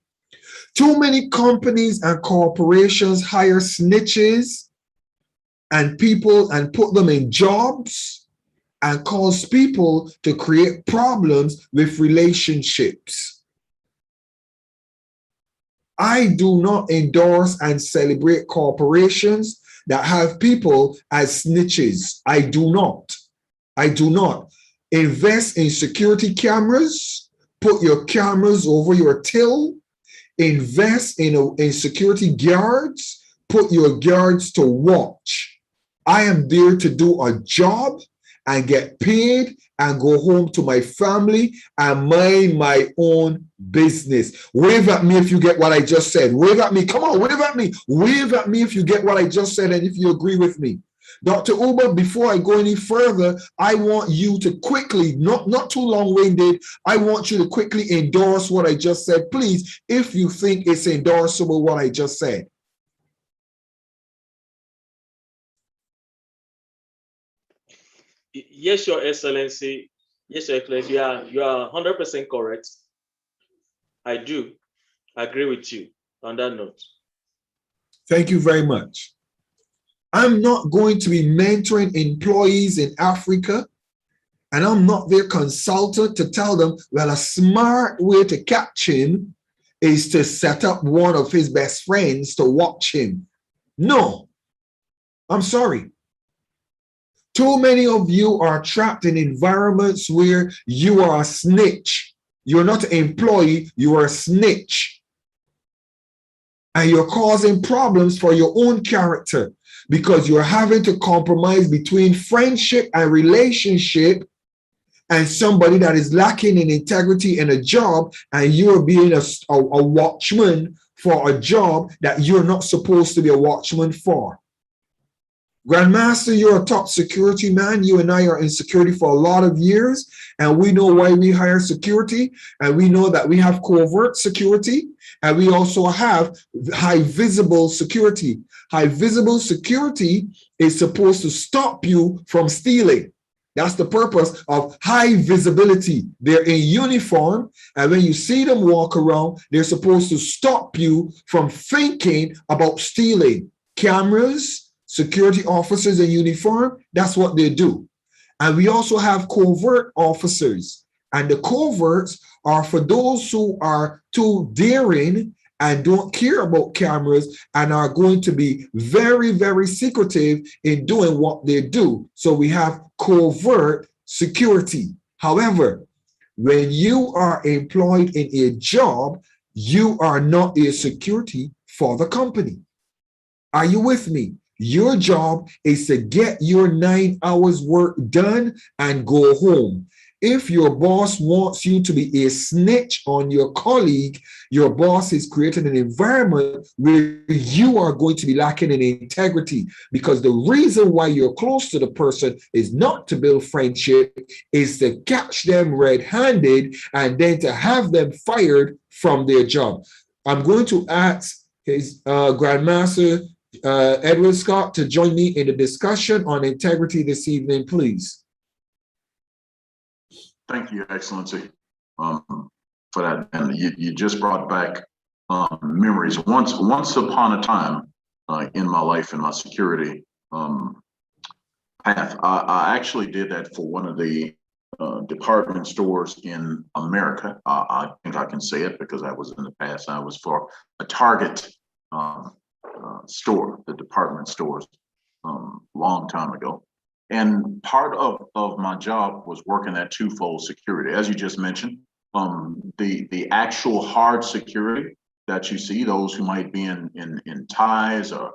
Too many companies and corporations hire snitches and people and put them in jobs and cause people to create problems with relationships. I do not endorse and celebrate corporations that have people as snitches. I do not. I do not. Invest in security cameras. Put your cameras over your till. Invest in security guards. Put your guards to watch. I am there to do a job and get paid and go home to my family and mind my own business. Wave at me if you get what I just said. Wave at me. Come on, wave at me. Wave at me if you get what I just said and if you agree with me. Dr. Uber, before I go any further, I want you to quickly, not too long-winded, I want you to quickly endorse what I just said, please, if you think it's endorsable what I just said. Yes, Your Excellency. Yes, Your Excellency. You are 100% correct. I do agree with you on that note. Thank you very much. I'm not going to be mentoring employees in Africa, and I'm not their consultant to tell them, well, a smart way to catch him is to set up one of his best friends to watch him. No, I'm sorry. Too many of you are trapped in environments where you are a snitch. You're not an employee, you are a snitch. And you're causing problems for your own character because you're having to compromise between friendship and relationship and somebody that is lacking in integrity in a job, and you're being a watchman for a job that you're not supposed to be a watchman for. Grandmaster, you're a top security man. You and I are in security for a lot of years, and we know why we hire security, and we know that we have covert security, and we also have high visible security. High visible security is supposed to stop you from stealing. That's the purpose of high visibility. They're in uniform, and when you see them walk around, they're supposed to stop you from thinking about stealing. Cameras, security officers in uniform, that's what they do. And we also have covert officers. And the coverts are for those who are too daring and don't care about cameras and are going to be very, very secretive in doing what they do. So we have covert security. However, when you are employed in a job, you are not a security for the company. Are you with me? Your job is to get your 9 hours work done and go home. If your boss wants you to be a snitch on your colleague, your boss is creating an environment where you are going to be lacking in integrity, because the reason why you're close to the person is not to build friendship, is to catch them red-handed and then to have them fired from their job. I'm going to ask his Grandmaster Edward Scott to join me in the discussion on integrity this evening, please. Thank you, Excellency, for that. And you just brought back memories. Once upon a time in my life, in my security path, I actually did that for one of the department stores in America. I think I can say it because I was in the past. I was for a Target store, the department stores, long time ago. And part of my job was working that twofold security, as you just mentioned. The actual hard security that you see, those who might be in ties or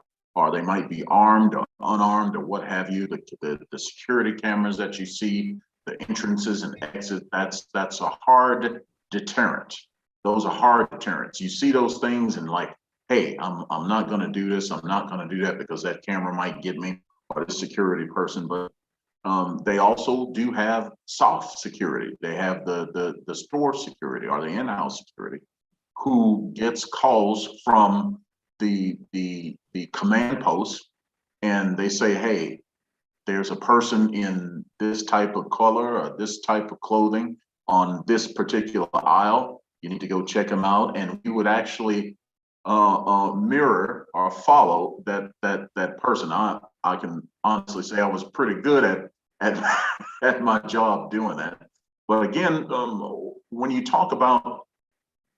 they might be armed or unarmed or what have you, the security cameras that you see, the entrances and exits, that's a hard deterrent. Those are hard deterrents. You see those things and like, hey, I'm not going to do this. I'm not going to do that because that camera might get me or the security person. But they also do have soft security. They have the store security or the in-house security who gets calls from the command post, and they say, hey, there's a person in this type of color or this type of clothing on this particular aisle. You need to go check them out. And we would actually mirror or follow that person. I can honestly say I was pretty good at my job doing that. But again, when you talk about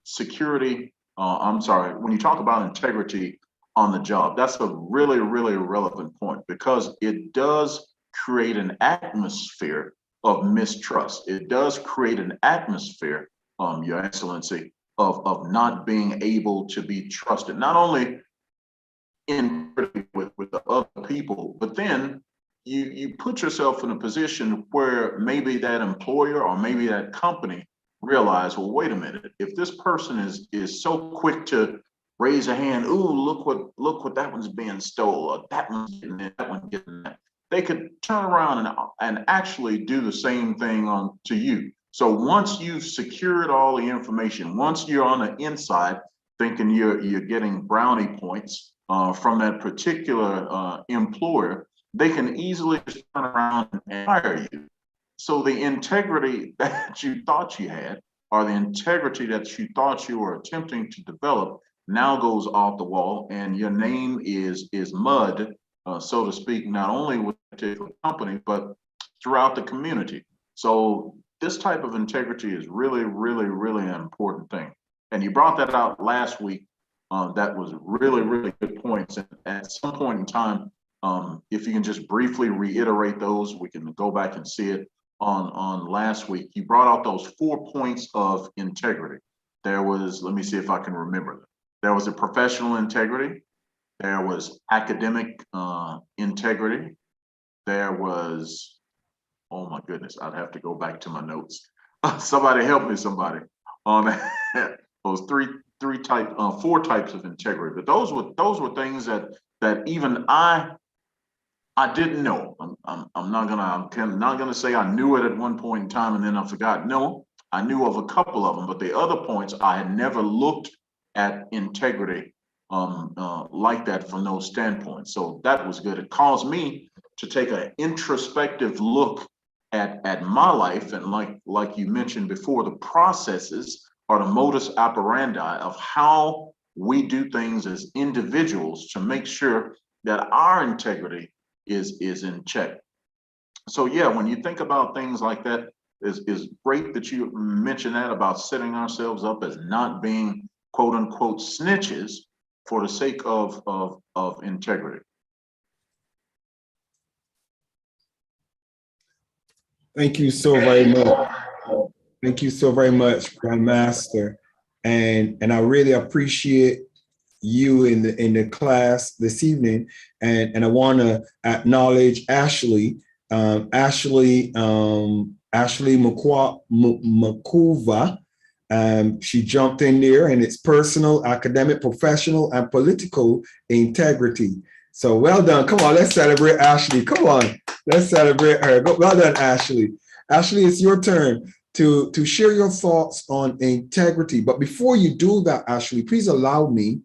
security, when you talk about integrity on the job, that's a really, really relevant point because it does create an atmosphere of mistrust. It does create an atmosphere, Your Excellency, of not being able to be trusted, not only with the other people, but then you put yourself in a position where maybe that employer or maybe that company realize, well, wait a minute, if this person is so quick to raise a hand, ooh, look what that one's being stolen, or that one's getting that, that one's getting that. They could turn around and actually do the same thing to you. So once you've secured all the information, once you're on the inside thinking you're getting brownie points from that particular employer, they can easily just turn around and fire you. So the integrity that you thought you had, or the integrity that you thought you were attempting to develop, now goes off the wall, and your name is mud, so to speak, not only with a particular company, but throughout the community. So this type of integrity is really, really, really an important thing. And you brought that out last week. That was really, really good points. And at some point in time, if you can just briefly reiterate those, we can go back and see it on last week. You brought out those 4 points of integrity. There was, let me see if I can remember them. There was a professional integrity. There was academic integrity. There was, oh my goodness, I'd have to go back to my notes. Somebody help me, somebody. Those four types of integrity. But those were things that even I didn't know. I'm not gonna say I knew it at one point in time and then I forgot. No, I knew of a couple of them, but the other points I had never looked at integrity like that from those standpoints. So that was good. It caused me to take an introspective look at my life, and like you mentioned before, the processes or the modus operandi of how we do things as individuals to make sure that our integrity is in check. So yeah, when you think about things like that, is great that you mentioned that about setting ourselves up as not being quote unquote snitches for the sake of integrity. Thank you so very much. Thank you so very much, Grandmaster. And I really appreciate you in the class this evening. And I want to acknowledge Ashley. Ashley Makuva. She jumped in there, and it's personal, academic, professional, and political integrity. So well done. Come on, let's celebrate Ashley. Come on, let's celebrate her. Well done, Ashley. Ashley, it's your turn to share your thoughts on integrity. But before you do that, Ashley, please allow me,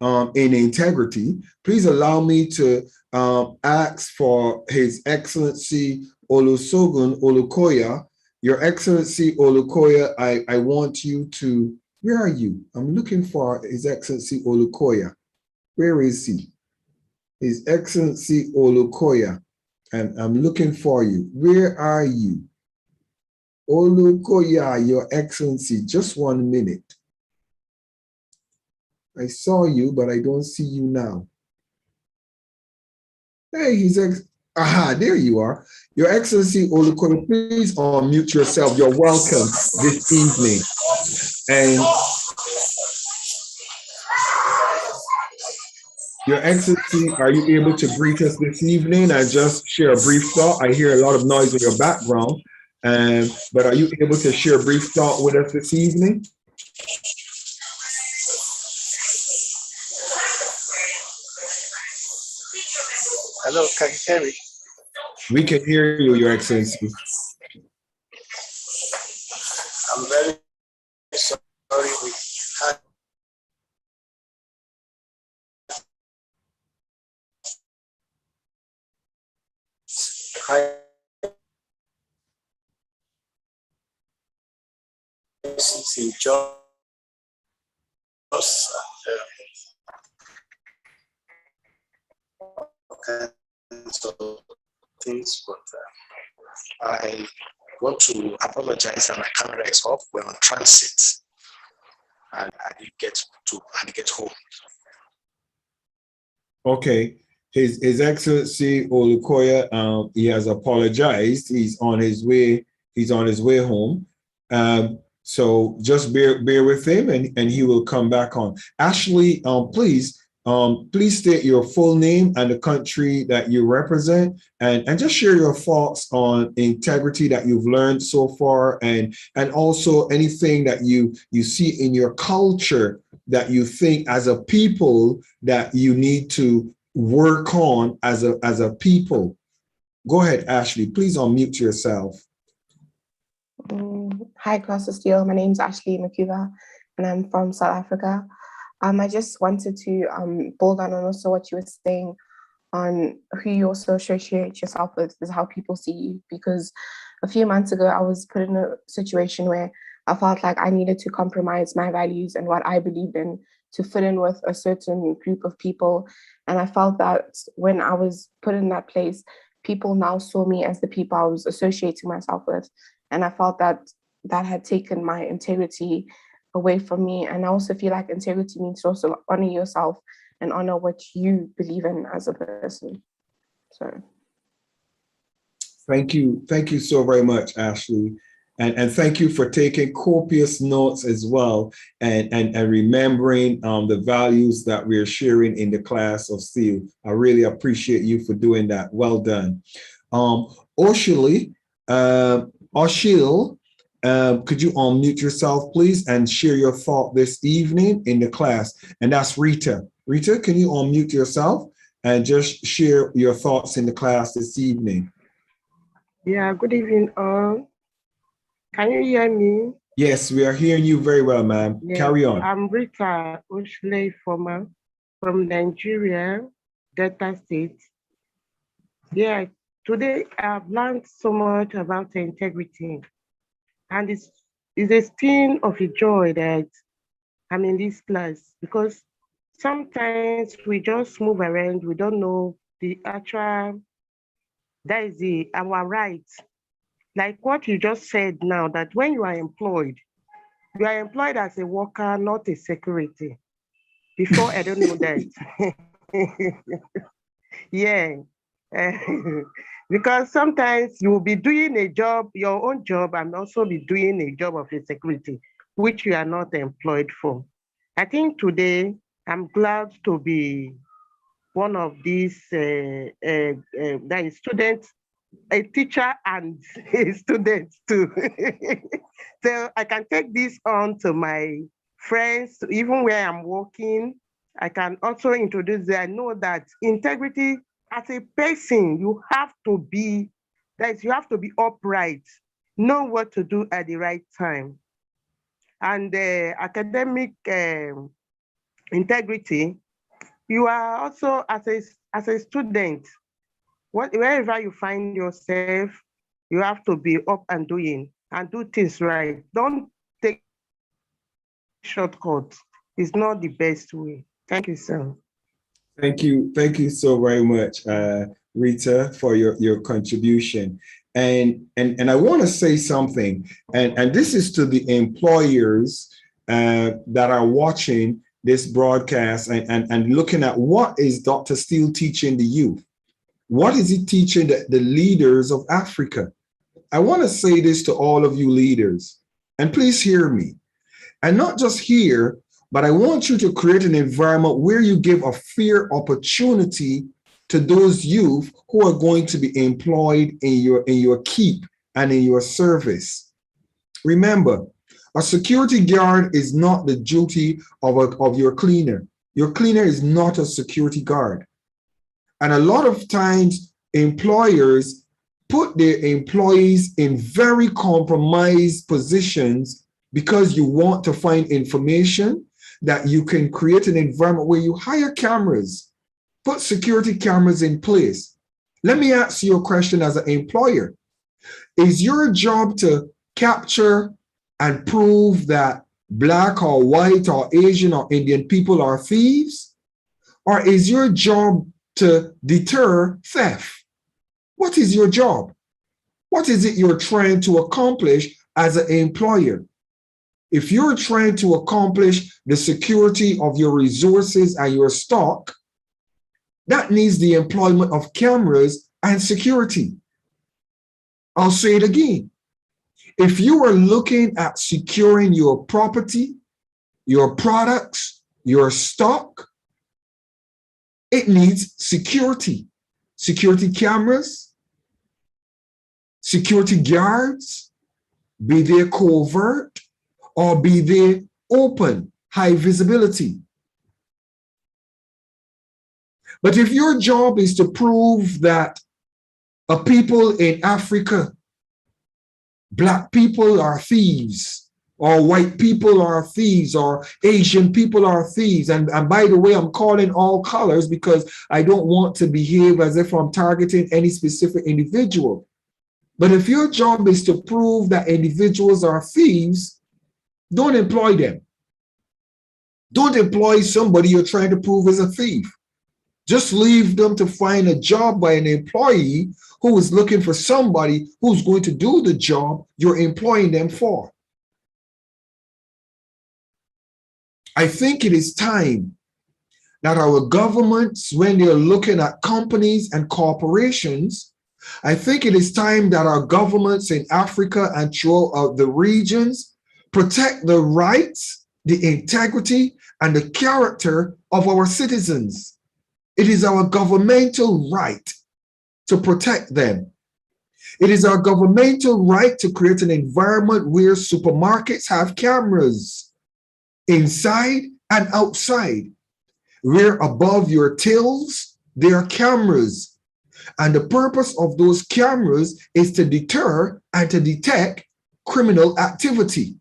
in integrity, please allow me to ask for His Excellency Olusegun Olukoya. Your Excellency Olukoya, I want you to Where are you? I'm looking for His Excellency Olukoya. Where is he? His Excellency Olukoya. And I'm looking for you. Where are you? Olukoya, Your Excellency, just 1 minute. I saw you, but I don't see you now. Hey, aha, there you are. Your Excellency Olukoya, please unmute yourself. You're welcome this evening. And Your Excellency, are you able to greet us this evening and just share a brief thought? I hear a lot of noise in your background, but are you able to share a brief thought with us this evening? Hello, can you hear me? We can hear you, Your Excellency. I'm very sorry we had crisis in Jos and so things, but I want to apologize that my camera is off. We're on transit, and I didn't get home. Okay. His Excellency Olukoya, he has apologized. He's on his way. He's on his way home. So just bear with him, and he will come back on. Ashley, please state your full name and the country that you represent, and just share your thoughts on integrity that you've learned so far, and also anything that you see in your culture that you think as a people that you need to work on as a people. Go ahead, Ashley. Please unmute yourself. Hi, class of Steele. My name is Ashley Makuva, and I'm from South Africa. I just wanted to build on also what you were saying on who you also associate yourself with is how people see you. Because a few months ago, I was put in a situation where I felt like I needed to compromise my values and what I believed in to fit in with a certain group of people. And I felt that when I was put in that place, people now saw me as the people I was associating myself with. And I felt that that had taken my integrity away from me. And I also feel like integrity means to also honor yourself and honor what you believe in as a person. So. Thank you. Thank you so very much, Ashley. And thank you for taking copious notes as well and remembering the values that we're sharing in the class of Steele. I really appreciate you for doing that. Well done. Oshili, Oshil, could you unmute yourself, please, and share your thought this evening in the class? And that's Rita. Rita, can you unmute yourself and just share your thoughts in the class this evening? Yeah, good evening, all. Can you hear me? Yes, we are hearing you very well, ma'am. Yes, Carry on. I'm Rita Oshley from Nigeria, Delta State. Yeah, today I've learned so much about integrity. And it's a sting of a joy that I'm in this class because sometimes we just move around, we don't know the actual, that is our rights. Like what you just said now, that when you are employed as a worker, not a security. Before, I don't know that. Yeah. Because sometimes you will be doing a job, your own job, and also be doing a job of a security, which you are not employed for. I think today, I'm glad to be one of these that is students, a teacher and a student too. So I can take this on to my friends, even where I'm working. I can also introduce them. I know that integrity as a person, you have to be upright, know what to do at the right time. And academic integrity, you are also as a student, wherever you find yourself, you have to be up and doing and do things right. Don't take shortcut. It's not the best way. Thank you, sir. Thank you. Thank you so very much, Rita, for your contribution. And I want to say something, and this is to the employers that are watching this broadcast and looking at what is Dr. Steele teaching the youth? What is he teaching the leaders of Africa? I want to say this to all of you leaders, and please hear me. And not just here, but I want you to create an environment where you give a fair opportunity to those youth who are going to be employed in your keep and in your service. Remember, a security guard is not the duty of your cleaner. Your cleaner is not a security guard. And a lot of times, employers put their employees in very compromised positions because you want to find information that you can create an environment where you hire cameras, put security cameras in place. Let me ask you a question as an employer. Is your job to capture and prove that Black or white or Asian or Indian people are thieves? Or is your job to deter theft? What is your job? What is it you're trying to accomplish as an employer? If you're trying to accomplish the security of your resources and your stock, that needs the employment of cameras and security. I'll say it again. If you are looking at securing your property, your products, your stock, it needs security. Security cameras, security guards, be they covert or be they open, high visibility. But if your job is to prove that a people in Africa, Black people are thieves, or white people are thieves, or Asian people are thieves, and by the way, I'm calling all colors because I don't want to behave as if I'm targeting any specific individual. But if your job is to prove that individuals are thieves, don't employ them. Don't employ somebody you're trying to prove is a thief. Just leave them to find a job by an employee who is looking for somebody who's going to do the job you're employing them for. I think it is time that our governments, when they're looking at companies and corporations, I think it is time that our governments in Africa and throughout the regions protect the rights, the integrity, and the character of our citizens. It is our governmental right to protect them. It is our governmental right to create an environment where supermarkets have cameras inside and outside, where above your tills, there are cameras. And the purpose of those cameras is to deter and to detect criminal activity.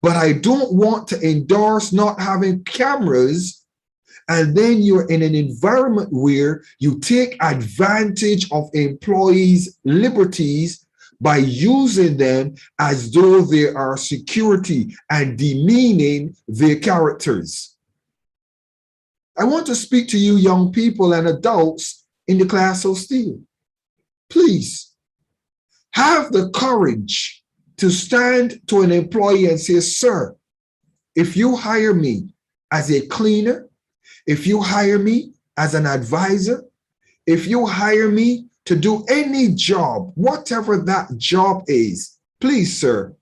But I don't want to endorse not having cameras and then you're in an environment where you take advantage of employees' liberties by using them as though they are security and demeaning their characters. I want to speak to you young people and adults in the class of Steele. Please have the courage to stand to an employee and say, sir, if you hire me as a cleaner, if you hire me as an advisor, if you hire me to do any job, whatever that job is, please, sir,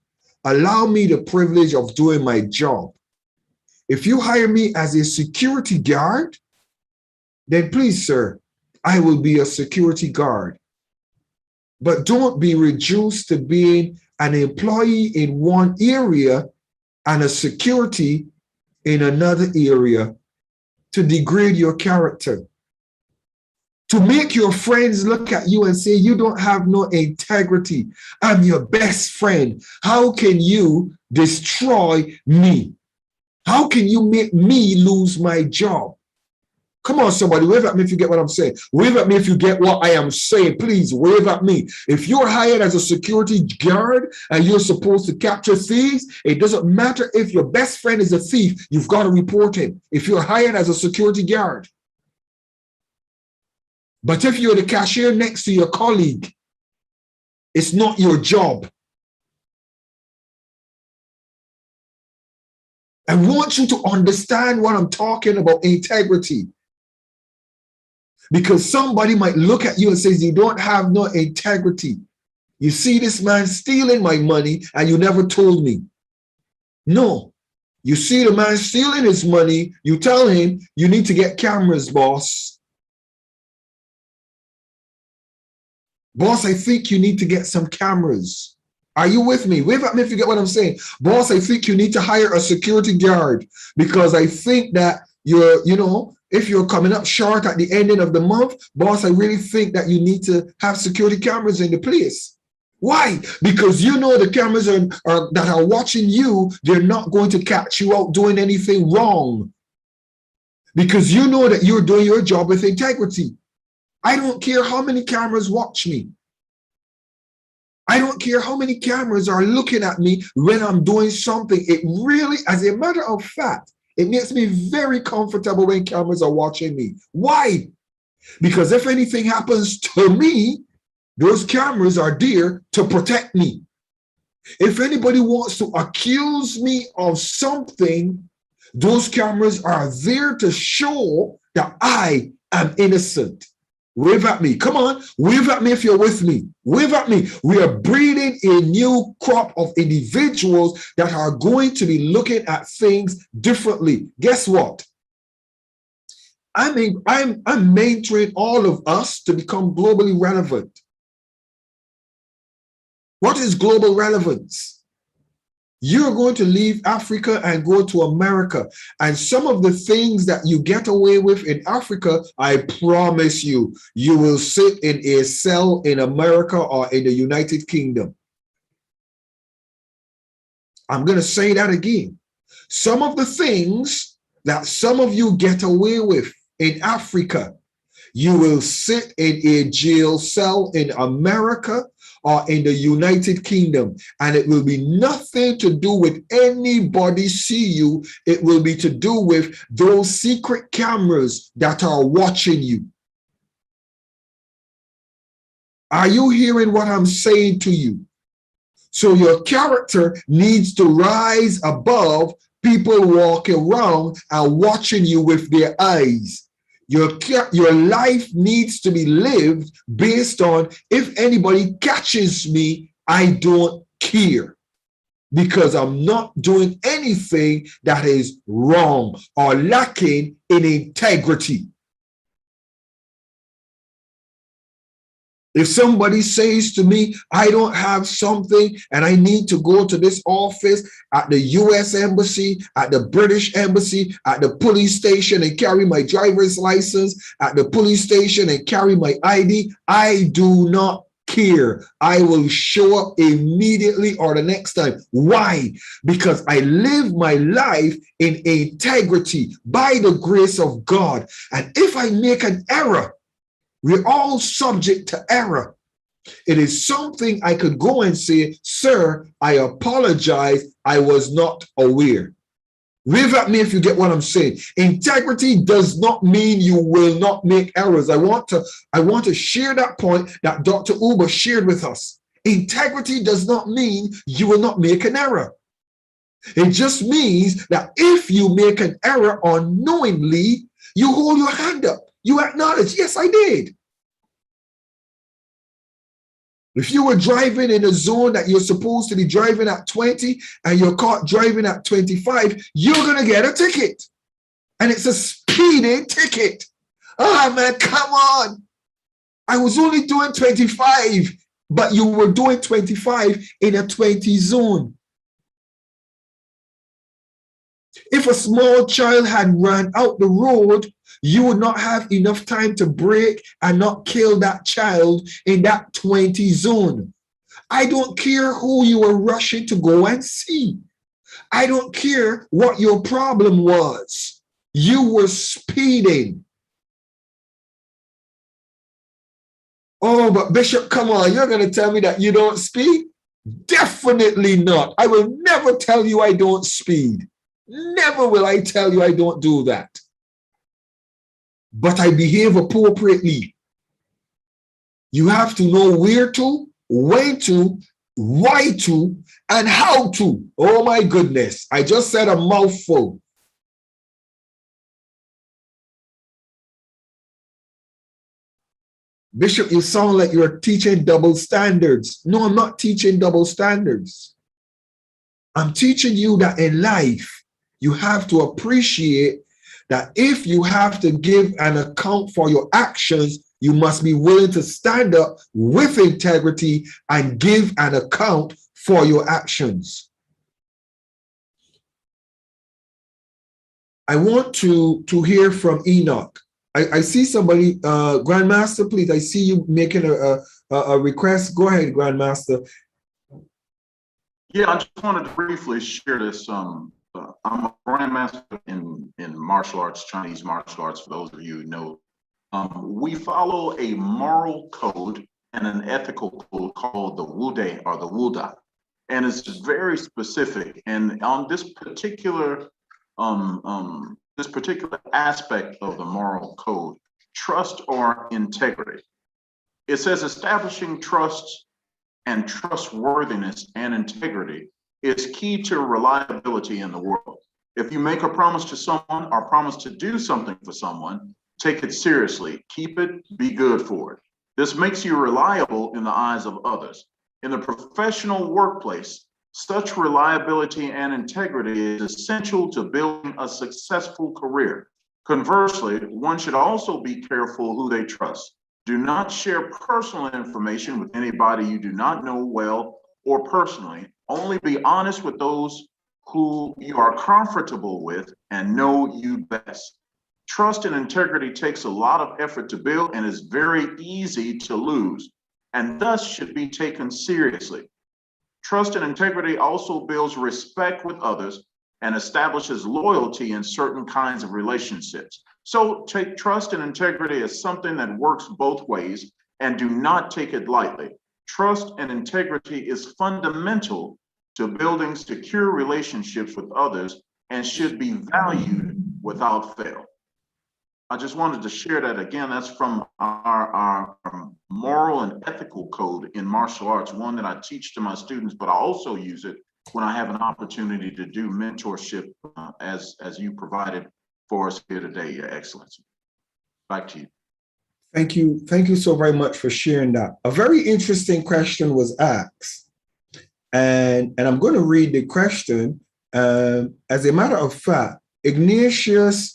allow me the privilege of doing my job. If you hire me as a security guard, then please, sir, I will be a security guard. But don't be reduced to being an employee in one area and a security in another area to degrade your character, to make your friends look at you and say, you don't have no integrity. I'm your best friend. How can you destroy me? How can you make me lose my job? Come on, somebody, wave at me if you get what I'm saying. Wave at me if you get what I am saying. Please wave at me. If you're hired as a security guard and you're supposed to capture thieves, it doesn't matter if your best friend is a thief, you've got to report him. If you're hired as a security guard. But if you're the cashier next to your colleague, it's not your job. I want you to understand what I'm talking about, integrity. Because somebody might look at you and says, you don't have no integrity. You see this man stealing my money and you never told me. No. You see the man stealing his money, you tell him, you need to get cameras, boss. Boss, I think you need to get some cameras. Are you with me? Wave at me if you get what I'm saying. Boss, I think you need to hire a security guard because I think that if you're coming up short at the ending of the month, boss, I really think that you need to have security cameras in the place. Why? Because you know the cameras that are watching you, they're not going to catch you out doing anything wrong. Because you know that you're doing your job with integrity. I don't care how many cameras watch me. I don't care how many cameras are looking at me when I'm doing something. It really, as a matter of fact, it makes me very comfortable when cameras are watching me. Why? Because if anything happens to me, those cameras are there to protect me. If anybody wants to accuse me of something, those cameras are there to show that I am innocent. Wave at me. Come on. Wave at me if you're with me. Wave at me. We are breeding a new crop of individuals that are going to be looking at things differently. Guess what? I'm mentoring all of us to become globally relevant. What is global relevance? You're going to leave Africa and go to America. And some of the things that you get away with in Africa, I promise you, you will sit in a cell in America or in the United Kingdom. I'm going to say that again. Some of the things that some of you get away with in Africa, you will sit in a jail cell in America or in the United Kingdom, and it will be nothing to do with anybody see you. It will be to do with those secret cameras that are watching you. Are you hearing what I'm saying to you? So your character needs to rise above people walking around and watching you with their eyes. Your life needs to be lived based on, if anybody catches me, I don't care, because I'm not doing anything that is wrong or lacking in integrity. If somebody says to me, I don't have something and I need to go to this office at the US Embassy, at the British Embassy, at the police station and carry my driver's license, at the police station and carry my ID, I do not care. I will show up immediately or the next time. Why? Because I live my life in integrity by the grace of God. And if I make an error, we're all subject to error. It is something I could go and say, sir, I apologize. I was not aware. Wave at me if you get what I'm saying. Integrity does not mean you will not make errors. I want to share that point that Dr. Uber shared with us. Integrity does not mean you will not make an error. It just means that if you make an error unknowingly, you hold your hand up. You acknowledge, yes, I did. If you were driving in a zone that you're supposed to be driving at 20 and you're caught driving at 25, you're going to get a ticket. And it's a speeding ticket. Oh, man, come on. I was only doing 25, but you were doing 25 in a 20 zone. If a small child had run out the road, you would not have enough time to brake and not kill that child in that 20 zone. I don't care who you were rushing to go and see. I don't care what your problem was. You were speeding. Oh, but Bishop, come on, you're going to tell me that you don't speak? Definitely not. I will never tell you I don't speed. Never will I tell you I don't do that. But I behave appropriately. You have to know where to, when to, why to, and how to. Oh my goodness, I just said a mouthful. Bishop, you sound like you're teaching double standards. No, I'm not teaching double standards. I'm teaching you that in life, you have to appreciate that if you have to give an account for your actions, you must be willing to stand up with integrity and give an account for your actions. I want to hear from Enoch. I see somebody, Grandmaster, please. I see you making a request. Go ahead, Grandmaster. Yeah, I just wanted to briefly share this. I'm a grandmaster in martial arts, Chinese martial arts, for those of you who know. We follow a moral code and an ethical code called the Wude or the Wuda. And it's very specific. And on this particular aspect of the moral code, trust or integrity. It says establishing trust and trustworthiness and integrity is key to reliability in the world. If you make a promise to someone or promise to do something for someone, take it seriously, keep it, be good for it. This makes you reliable in the eyes of others. In the professional workplace, such reliability and integrity is essential to building a successful career. Conversely, one should also be careful who they trust. Do not share personal information with anybody you do not know well or personally. Only be honest with those who you are comfortable with and know you best. Trust and integrity takes a lot of effort to build and is very easy to lose, and thus should be taken seriously. Trust and integrity also builds respect with others and establishes loyalty in certain kinds of relationships. So take trust and integrity as something that works both ways and do not take it lightly. Trust and integrity is fundamental to building secure relationships with others and should be valued without fail. I just wanted to share that again. That's from our moral and ethical code in martial arts, one that I teach to my students, but I also use it when I have an opportunity to do mentorship as you provided for us here today, Your Excellency. Back to you. Thank you. Thank you so very much for sharing that. A very interesting question was asked, and I'm going to read the question. As a matter of fact, Ignatius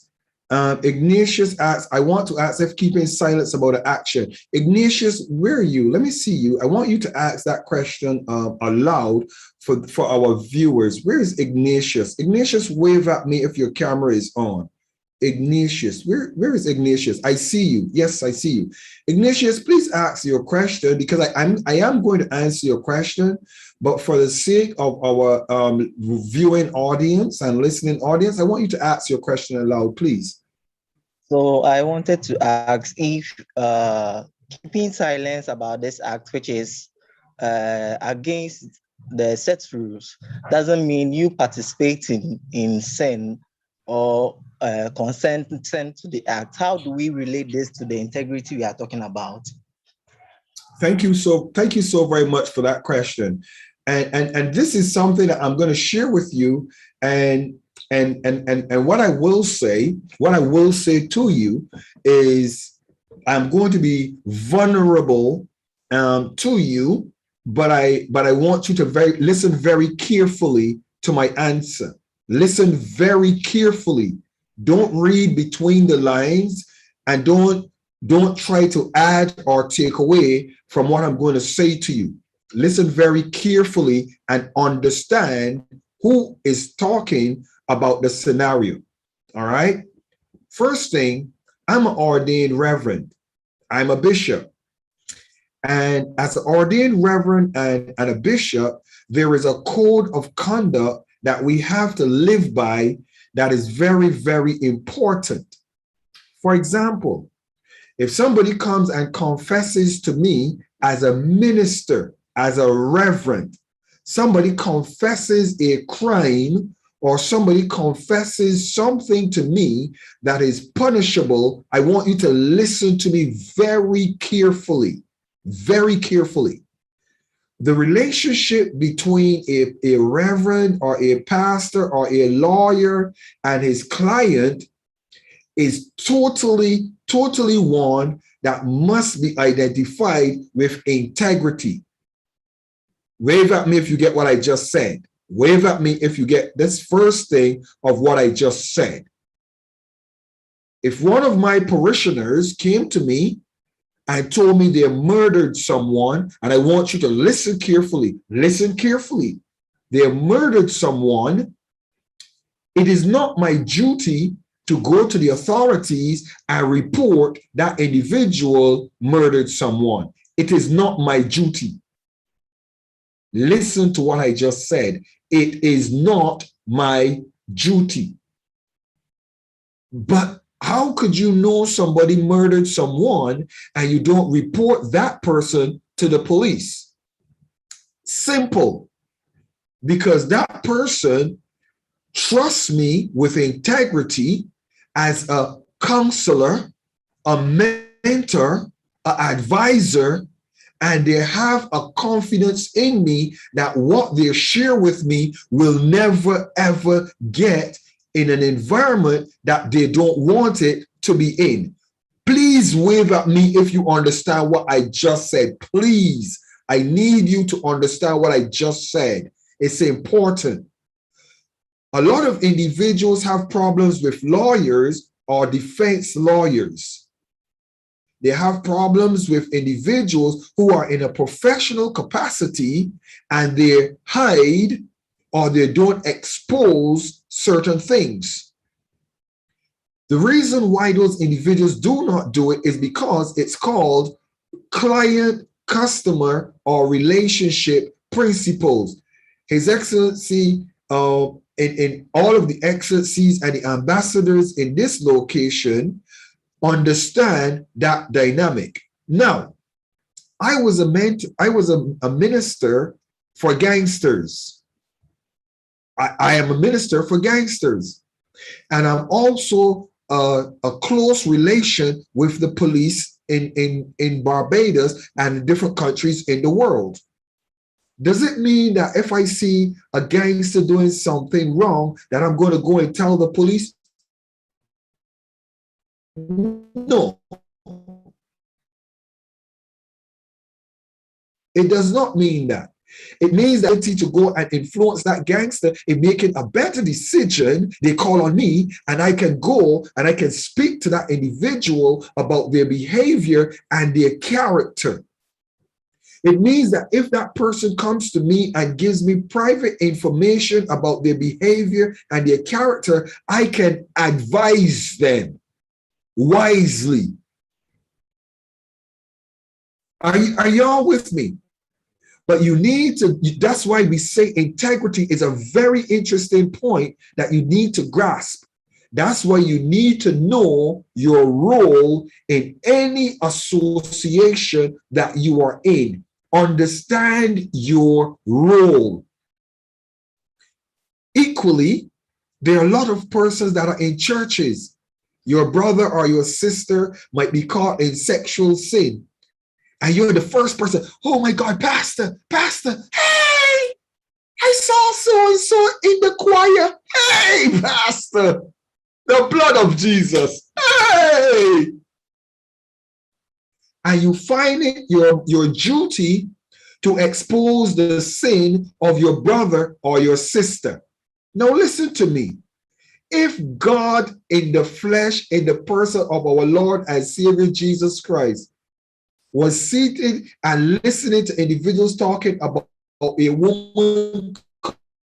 asks, I want to ask if keeping silence about an action. Ignatius, where are you? Let me see you. I want you to ask that question aloud for our viewers. Where is Ignatius? Ignatius, wave at me if your camera is on. Ignatius, where is Ignatius? I see you. Yes, I see you. Ignatius, please ask your question, because I am going to answer your question, but for the sake of our viewing audience and listening audience, I want you to ask your question aloud, please. So I wanted to ask if keeping silence about this act, which is against the set rules, doesn't mean you participating in sin or consent to the act. How do we relate this to the integrity we are talking about? Thank you so very much for that question. And this is something that I'm going to share with you. And what I will say to you is I'm going to be vulnerable to you, but I want you to listen very carefully to my answer. Listen very carefully. Don't read between the lines, and don't try to add or take away from what I'm going to say to you. Listen very carefully and understand who is talking about the scenario. All right. First thing, I'm an ordained reverend. I'm a bishop. And as an ordained reverend and a bishop, there is a code of conduct that we have to live by that is very, very important. For example, If somebody comes and confesses to me as a minister, as a reverend, somebody confesses a crime or somebody confesses something to me that is punishable, I want you to listen to me very carefully, very carefully. The relationship between a reverend or a pastor or a lawyer and his client is totally one that must be identified with integrity. Wave at me if you get what I just said. Wave at me if you get this first thing of what I just said. If one of my parishioners came to me and told me they murdered someone, and I want you to listen carefully, they murdered someone, it is not my duty to go to the authorities and report that individual murdered someone. It is not my duty. Listen to what I just said. It is not my duty. But how could you know somebody murdered someone and you don't report that person to the police? Simple. Because that person trusts me with integrity as a counselor, a mentor, an advisor, and they have a confidence in me that what they share with me will never, ever get in an environment that they don't want it to be in. Please wave at me if you understand what I just said. Please, I need you to understand what I just said. It's important. A lot of individuals have problems with lawyers or defense lawyers. They have problems with individuals who are in a professional capacity and they hide or they don't expose certain things. The reason why those individuals do not do it is because it's called client, customer, or relationship principles. His Excellency, in all of the excellencies and the ambassadors in this location, understand that dynamic. Now, I was a minister for gangsters. I am a minister for gangsters. And I'm also a close relation with the police in Barbados and different countries in the world. Does it mean that if I see a gangster doing something wrong, that I'm going to go and tell the police? No. It does not mean that. It means that to go and influence that gangster in making a better decision. They call on me and I can go and I can speak to that individual about their behavior and their character. It means that if that person comes to me and gives me private information about their behavior and their character, I can advise them wisely. Are y'all with me? But you need to, that's why we say integrity is a very interesting point that you need to grasp. That's why you need to know your role in any association that you are in. Understand your role. Equally, there are a lot of persons that are in churches. Your brother or your sister might be caught in sexual sin. And you're the first person, oh my God, Pastor, hey, I saw so-and-so in the choir. Hey, Pastor, the blood of Jesus. Hey. And you find it your duty to expose the sin of your brother or your sister. Now listen to me. If God in the flesh, in the person of our Lord and Savior Jesus Christ, was seated and listening to individuals talking about a woman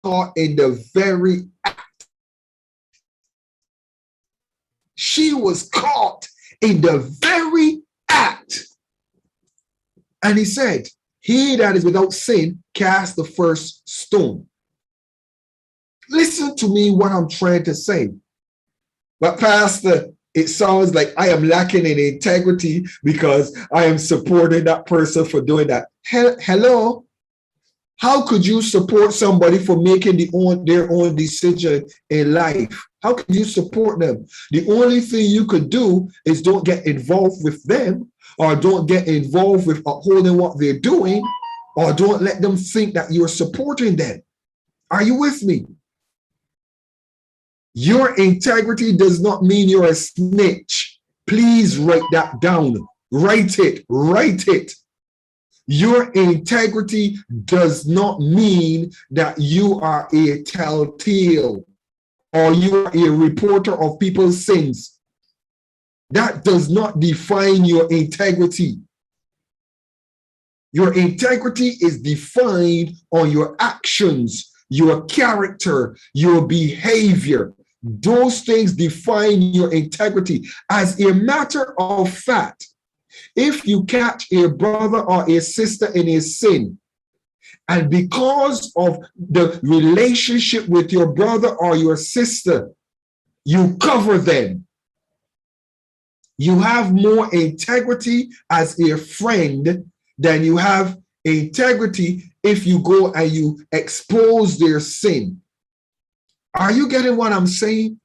caught in the very act. She was caught in the very act. And he said, he that is without sin, cast the first stone. Listen to me what I'm trying to say. But Pastor, it sounds like I am lacking in integrity because I am supporting that person for doing that. Hello? How could you support somebody for making their own decision in life? How can you support them? The only thing you could do is don't get involved with them, or don't get involved with upholding what they're doing, or don't let them think that you're supporting them. Are you with me? Your integrity does not mean you're a snitch. Please write that down. Write it. Write it. Your integrity does not mean that you are a telltale or you are a reporter of people's sins. That does not define your integrity. Your integrity is defined on your actions, your character, your behavior. Those things define your integrity. As a matter of fact, if you catch a brother or a sister in a sin, and because of the relationship with your brother or your sister, you cover them, you have more integrity as a friend than you have integrity if you go and you expose their sin. Are you getting what I'm saying?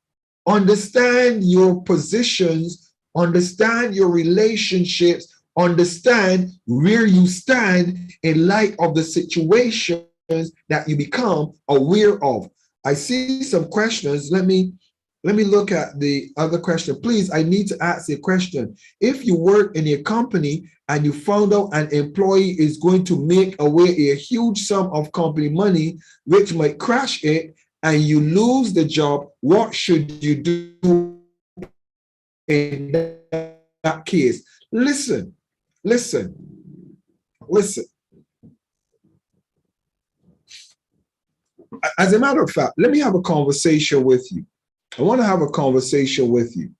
Understand your positions, understand your relationships, understand where you stand in light of the situations that you become aware of. I see some questions. Let me look at the other question. Please, I need to ask a question. If you work in a company and you found out an employee is going to make away a huge sum of company money, which might crash it, and you lose the job, what should you do in that case? Listen. As a matter of fact, let me have a conversation with you. I want to have a conversation with you.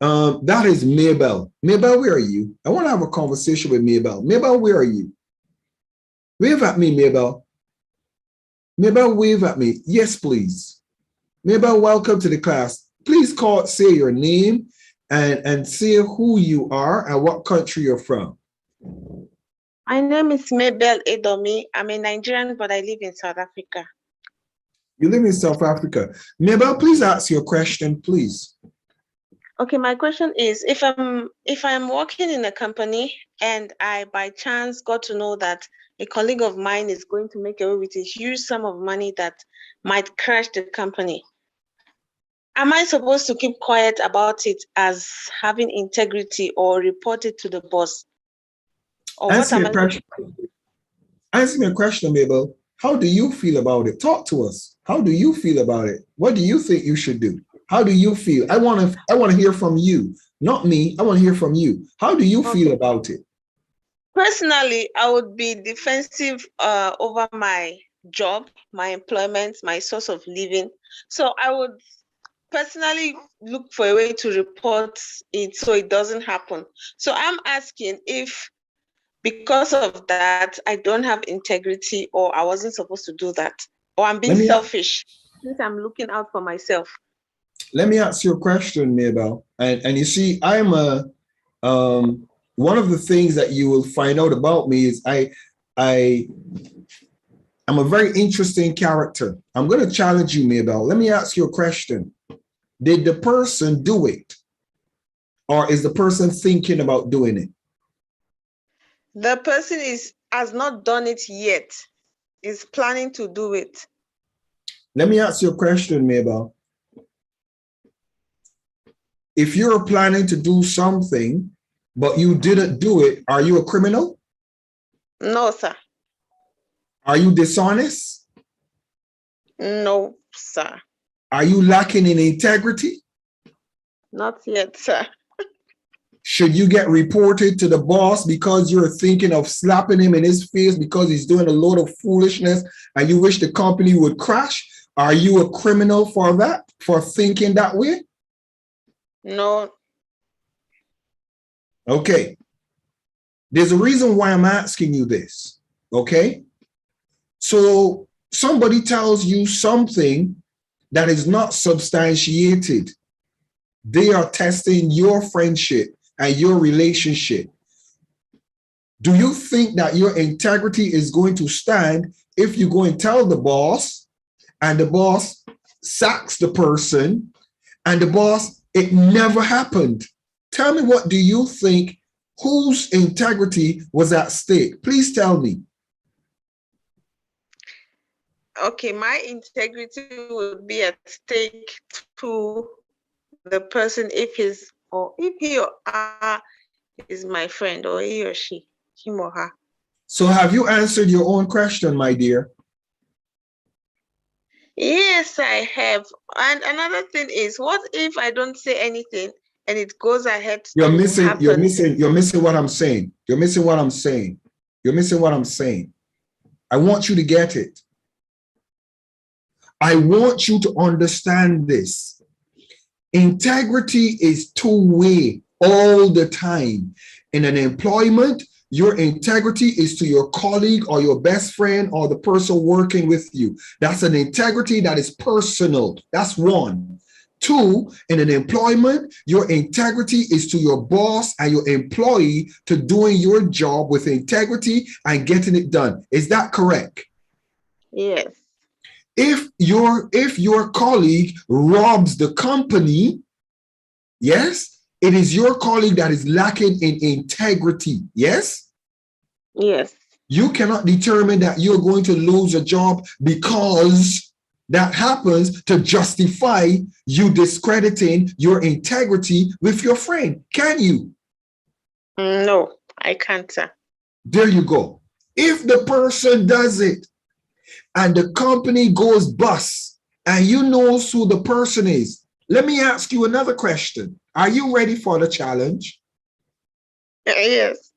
That is Maybell. Maybell, where are you? I want to have a conversation with Maybell. Maybell, where are you? Wave at me, Maybell. Maybell, wave at me. Yes, please. Maybell, welcome to the class. Please say your name and say who you are and what country you're from. My name is Maybell Edomi. I'm a Nigerian, but I live in South Africa. You live in South Africa. Maybell, please ask your question, please. Okay, my question is, if I'm working in a company and I by chance got to know that a colleague of mine is going to make away with a huge sum of money that might crash the company, am I supposed to keep quiet about it as having integrity or report it to the boss? Or Answer your question, Maybell. How do you feel about it? Talk to us. How do you feel about it? What do you think you should do? How do you feel? I want to hear from you, not me. I want to hear from you. How do you feel about it? Personally, I would be defensive over my job, my employment, my source of living. So I would personally look for a way to report it so it doesn't happen. So I'm asking if because of that, I don't have integrity or I wasn't supposed to do that, or I'm being selfish since I'm looking out for myself. Let me ask you a question, Maybell. And you see, I'm one of the things that you will find out about me is I'm a very interesting character. I'm going to challenge you, Maybell. Let me ask you a question. Did the person do it? Or is the person thinking about doing it? The person has not done it yet, is planning to do it. Let me ask you a question, Maybell. If you're planning to do something, but you didn't do it, are you a criminal? No, sir. Are you dishonest? No, sir. Are you lacking in integrity? Not yet, sir. Should you get reported to the boss because you're thinking of slapping him in his face because he's doing a load of foolishness and you wish the company would crash? Are you a criminal for that, for thinking that way? No. Okay. There's a reason why I'm asking you this, okay? So somebody tells you something that is not substantiated. they are testing your friendship and your relationship. Do you think that your integrity is going to stand if you go and tell the boss and the boss sacks the person and the boss, it never happened? Tell me, what do you think? Whose integrity was at stake? Please tell me. Okay, my integrity would be at stake to the person if he or her is my friend, or he or she, him or her. So have you answered your own question, my dear? Yes, I have. And another thing is, what if I don't say anything and it goes ahead You're to missing happen? what I'm saying. You're missing what I'm saying. You're missing what I'm saying. I want you to get it. I want you to understand this. Integrity is two-way all the time. In an employment, your integrity is to your colleague or your best friend or the person working with you. That's an integrity that is personal. That's one. Two, in an employment, your integrity is to your boss and your employee to doing your job with integrity and getting it done. Is that correct? Yes. If your colleague robs the company, yes, it is your colleague that is lacking in integrity. Yes? Yes. You cannot determine that you're going to lose a job because that happens to justify you discrediting your integrity with your friend. Can you? No, I can't, sir. There you go. If the person does it and the company goes bust and you know who the person is, let me ask you another question. Are you ready for the challenge? Yes.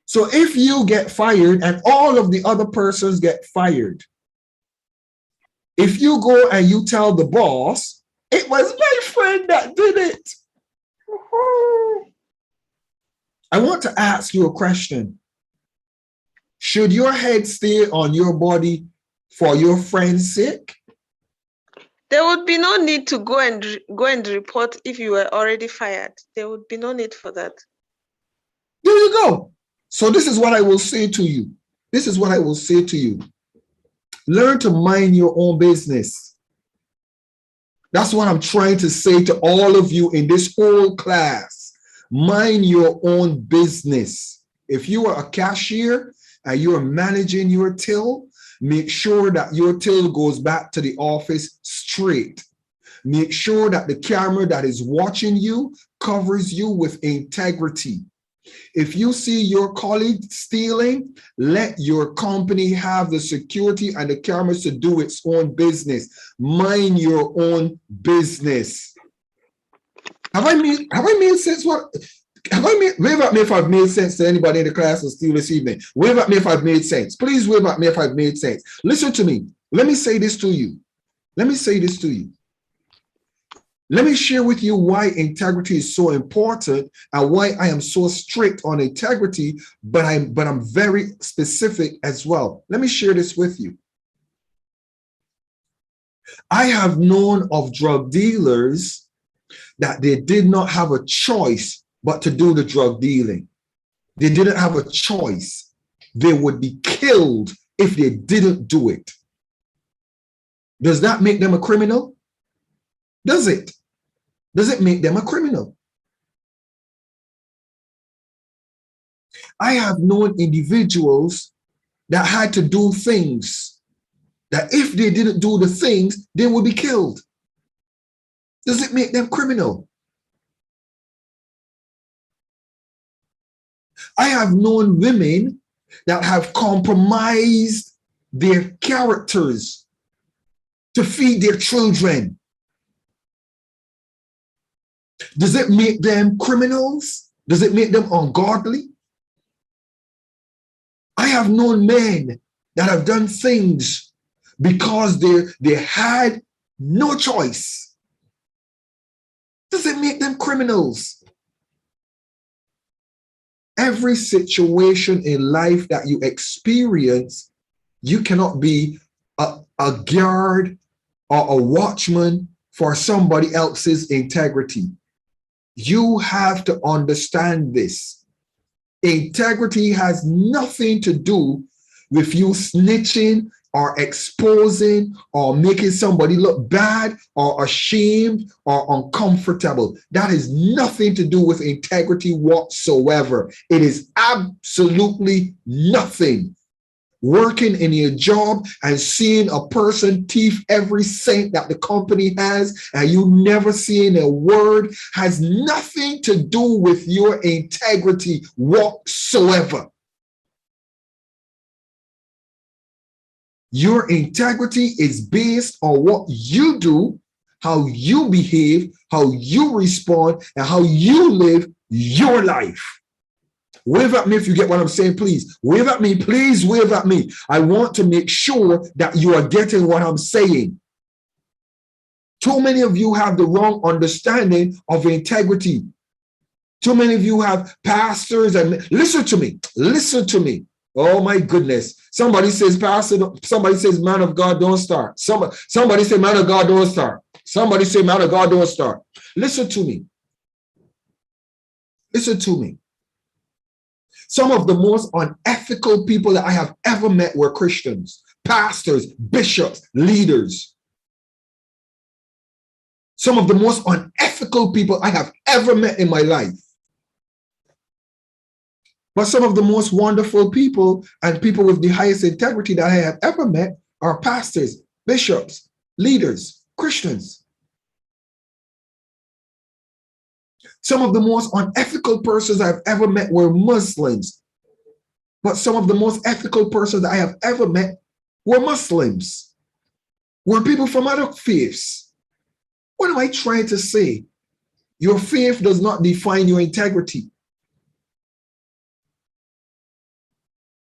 So if you get fired and all of the other persons get fired, if you go and you tell the boss, it was my friend that did it. I want to ask you a question. Should your head stay on your body for your friend's sake? There would be no need to go and report if you were already fired. There would be no need for that. There you go. So this is what I will say to you. This is what I will say to you. Learn to mind your own business. That's what I'm trying to say to all of you in this whole class. Mind your own business. If you are a cashier and you are managing your till, make sure that your till goes back to the office straight. Make sure that the camera that is watching you covers you with integrity. If you see your colleague stealing, let your company have the security and the cameras to do its own business. Mind your own business. Have I made sense? Wave at me if I've made sense to anybody in the class or Steele this evening. Wave at me if I've made sense. Please wave at me if I've made sense. Listen to me. Let me say this to you. Let me say this to you. Let me share with you why integrity is so important and why I am so strict on integrity, but I'm very specific as well. Let me share this with you. I have known of drug dealers that they did not have a choice but to do the drug dealing. They didn't have a choice. They would be killed if they didn't do it. Does that make them a criminal? Does it? Does it make them a criminal? I have known individuals that had to do things that if they didn't do the things, they would be killed. Does it make them criminal? I have known women that have compromised their characters to feed their children. Does it make them criminals? Does it make them ungodly? I have known men that have done things because they had no choice. Does it make them criminals? Every situation in life that you experience, you cannot be a guard or a watchman for somebody else's integrity. You have to understand this. Integrity has nothing to do with you snitching or exposing or making somebody look bad or ashamed or uncomfortable. That has nothing to do with integrity whatsoever. It is absolutely nothing. Working in your job and seeing a person thief every cent that the company has and you never seeing a word has nothing to do with your integrity whatsoever. Your integrity is based on what you do, how you behave, how you respond, and how you live your life. Wave at me if you get what I'm saying, please. Wave at me, please wave at me. I want to make sure that you are getting what I'm saying. Too many of you have the wrong understanding of integrity. Too many of you have pastors and listen to me. Listen to me. Oh my goodness. Somebody says, pastor, somebody says, man of God, don't start. Somebody say, man of God, don't start. Somebody say, man of God, don't start. Listen to me. Listen to me. Some of the most unethical people that I have ever met were Christians, pastors, bishops, leaders. Some of the most unethical people I have ever met in my life. But some of the most wonderful people and people with the highest integrity that I have ever met are pastors, bishops, leaders, Christians. Some of the most unethical persons I've ever met were Muslims. But some of the most ethical persons I have ever met were Muslims, were people from other faiths. What am I trying to say? Your faith does not define your integrity.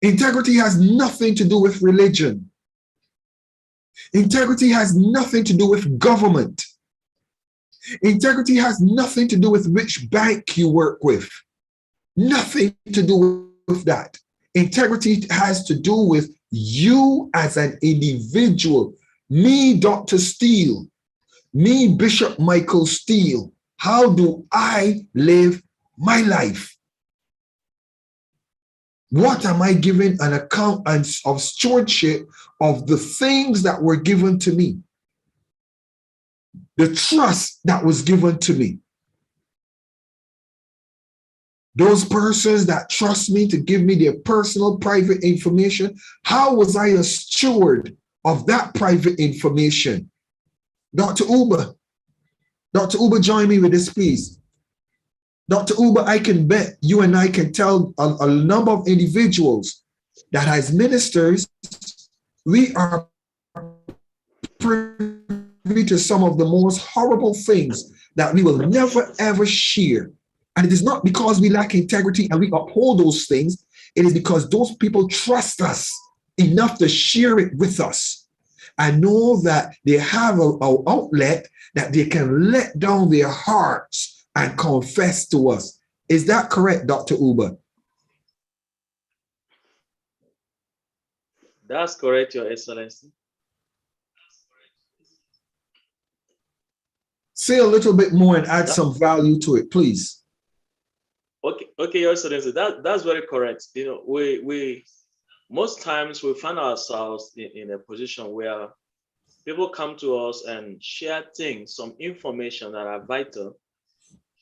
Integrity has nothing to do with religion. Integrity has nothing to do with government. Integrity has nothing to do with which bank you work with. Nothing to do with that. Integrity has to do with you as an individual. Me, Dr. Steele. Me, Bishop Michael Steele. How do I live my life? What am I giving an account of stewardship of the things that were given to me? The trust that was given to me. Those persons that trust me to give me their personal private information, how was I a steward of that private information? Dr. Uber, join me with this, please. Dr. Uber, I can bet you and I can tell a number of individuals that as ministers, we are privy to some of the most horrible things that we will never ever share. And it is not because we lack integrity and we uphold those things. It is because those people trust us enough to share it with us and know that they have an outlet that they can let down their hearts and confess to us. Is that correct, Dr. Uber? That's correct, Your Excellency. Say a little bit more and add some value to it, please. Okay, Your Excellency, that's very correct. You know, we most times we find ourselves in a position where people come to us and share things, some information that are vital.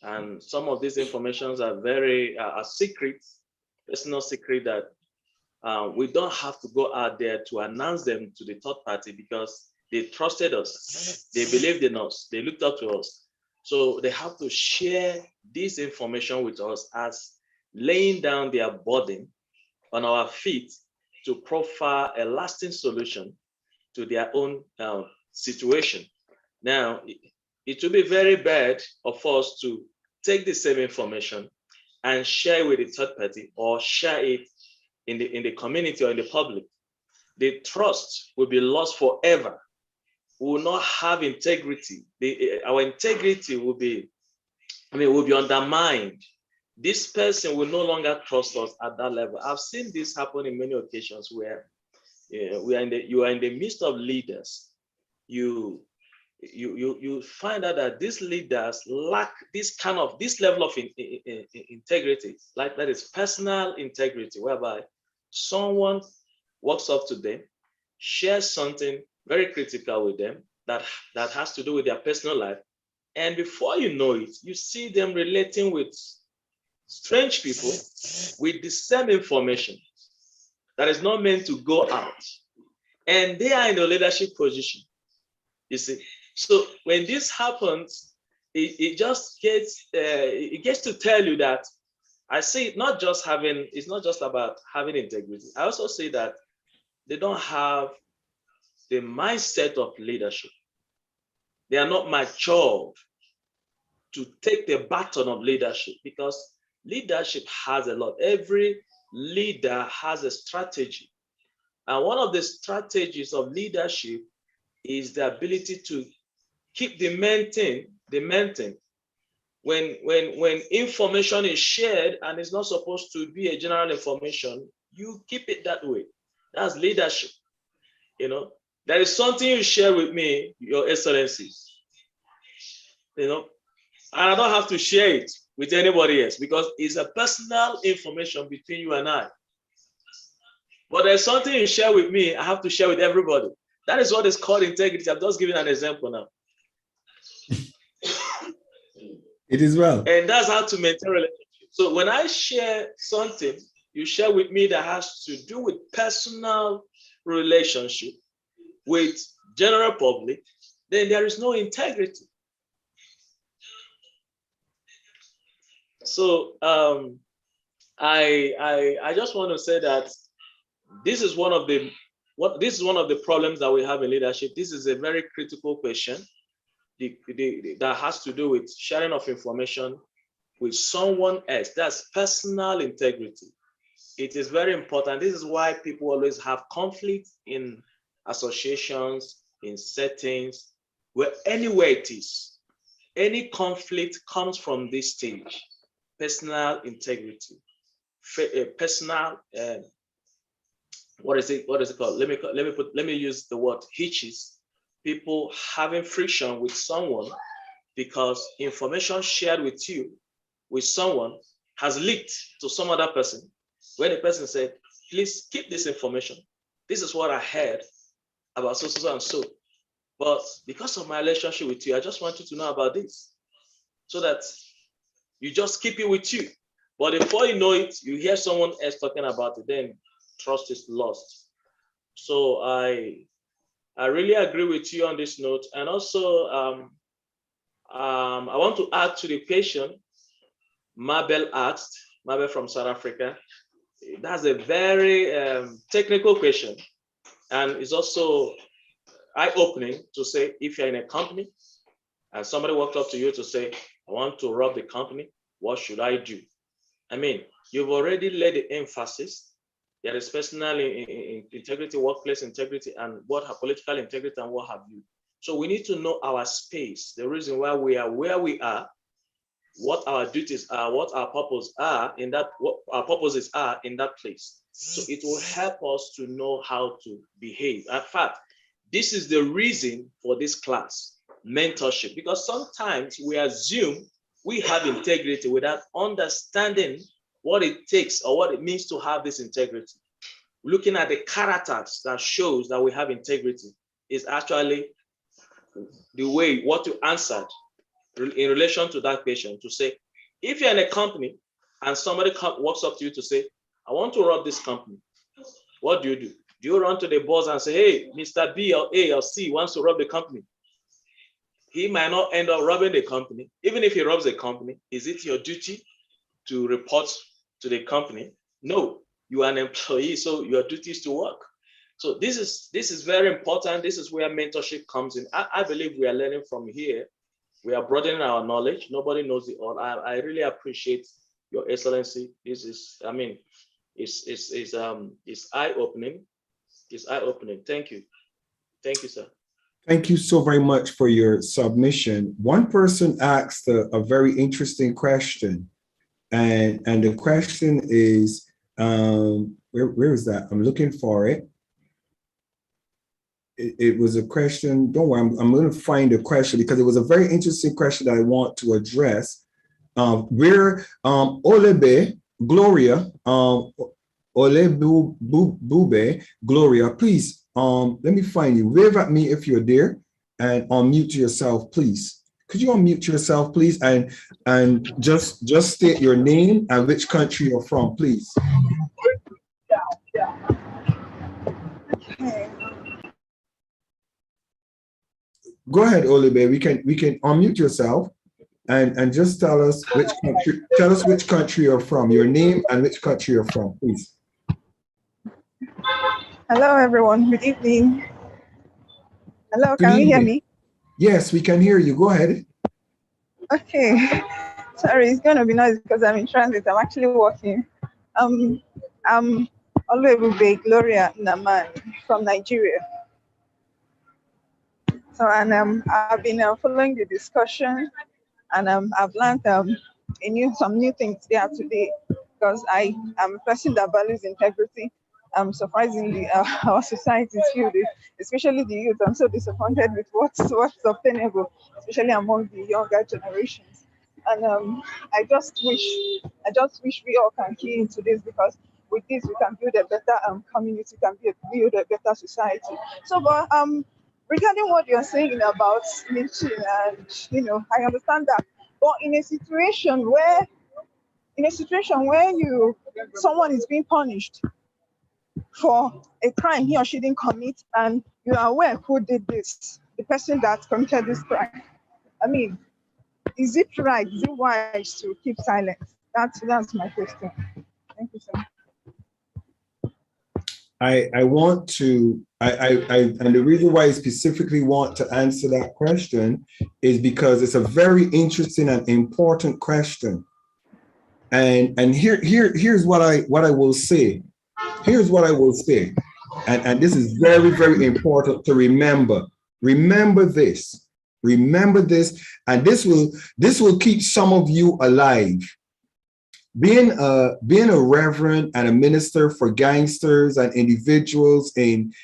And some of these informations are very secret, personal secret that we don't have to go out there to announce them to the third party because they trusted us, they believed in us, they looked up to us. So they have to share this information with us as laying down their burden on our feet to provide a lasting solution to their own situation. Now, it would be very bad of us to take the same information and share it with the third party or share it in the community or in the public. The trust will be lost forever. We will not have integrity. Our integrity will be undermined. This person will no longer trust us at that level. I've seen this happen in many occasions where you are in the midst of leaders. You you find out that these leaders lack this level of integrity, like that is personal integrity, whereby someone walks up to them, shares something very critical with them that has to do with their personal life, and before you know it, you see them relating with strange people with the same information that is not meant to go out, and they are in a leadership position. You see, so when this happens, it just gets to tell you that I see it's not just about having integrity. I also say that they don't have the mindset of leadership. They are not matured to take the baton of leadership, because leadership has a lot. Every leader has a strategy. And one of the strategies of leadership is the ability to keep the main thing. When information is shared and it's not supposed to be a general information, you keep it that way. That's leadership. There is something you share with me, Your Excellencies, and I don't have to share it with anybody else because it's a personal information between you and I. But there's something you share with me, I have to share with everybody. That is what is called integrity. I'm just giving an example now. It is well. And that's how to maintain relationship. So when I share something, you share with me that has to do with personal relationship with general public, then there is no integrity. So I just want to say that this is one of the problems that we have in leadership. This is a very critical question that has to do with sharing of information with someone else. That's personal integrity. It is very important. This is why people always have conflict in associations, in settings, anywhere it is. Any conflict comes from this stage: personal integrity, personal. What is it called? Let me use the word hitches. People having friction with someone because information shared with you, with someone, has leaked to some other person. When the person said, please keep this information. This is what I heard about so and so. But because of my relationship with you, I just want you to know about this. So that you just keep it with you. But before you know it, you hear someone else talking about it, then trust is lost. So I really agree with you on this note. And also, I want to add to the question Mabel asked, Mabel from South Africa. That's a very technical question. And it's also eye-opening to say, if you're in a company and somebody walked up to you to say, I want to rob the company, what should I do? I mean, you've already laid the emphasis. There is personal integrity, workplace integrity, and political integrity, and what have you. So we need to know our space, the reason why we are where we are, what our duties are, what our purposes are in that place. So it will help us to know how to behave. In fact, this is the reason for this class, mentorship, because sometimes we assume we have integrity without understanding what it takes or what it means to have this integrity. Looking at the characters that shows that we have integrity is actually the way what you answered in relation to that question, to say, if you're in a company and somebody walks up to you to say, I want to rob this company, what do? Do you run to the boss and say, hey, Mr. B or A or C wants to rob the company? He might not end up robbing the company. Even if he robs the company, is it your duty to report to the company? No, you are an employee, so your duty is to work. So this is very important. This is where mentorship comes in. I believe we are learning from here. We are broadening our knowledge. Nobody knows it all. I really appreciate Your Excellency. This is, I mean, it's eye-opening. It's eye-opening. Thank you. Thank you, sir. Thank you so very much for your submission. One person asked a very interesting question, and the question is, where is that? I'm looking for it. it was a question. Don't worry, I'm going to find the question because it was a very interesting question that I want to address. Where Olebe Gloria, Olebube Gloria, please let me find you. Wave at me if you're there and unmute yourself, please. Could you unmute yourself, please, and just state your name and which country you're from, please. Go ahead, Olebe. We can unmute yourself and just tell us which country you're from, your name and which country you're from, please. Hello, everyone. Good evening. Hello, can you hear me? Yes, we can hear you. Go ahead. Okay. Sorry, it's going to be noisy because I'm in transit. I'm actually walking. I'm Oluebube Gloria Naman from Nigeria. So, and I've been following the discussion, and I've learned some new things there today because I am a person that values integrity. Surprisingly, our society is filled with, especially the youth. I'm so disappointed with what's obtainable, especially among the younger generations. And I just wish we all can key into this because with this we can build a better community, can build a better society. So, but regarding what you're saying about lynching, and I understand that, but in a situation where someone is being punished for a crime he or she didn't commit, and you are aware who did this, the person that committed this crime. I mean, is it right? Is it wise to keep silent? That's my question. Thank you, sir. I want to, and the reason why I specifically want to answer that question is because it's a very interesting and important question. And here's what I will say. Here's what I will say. And this is very, very important to remember. Remember this. Remember this. And this will keep some of you alive. Being a reverend and a minister for gangsters and individuals in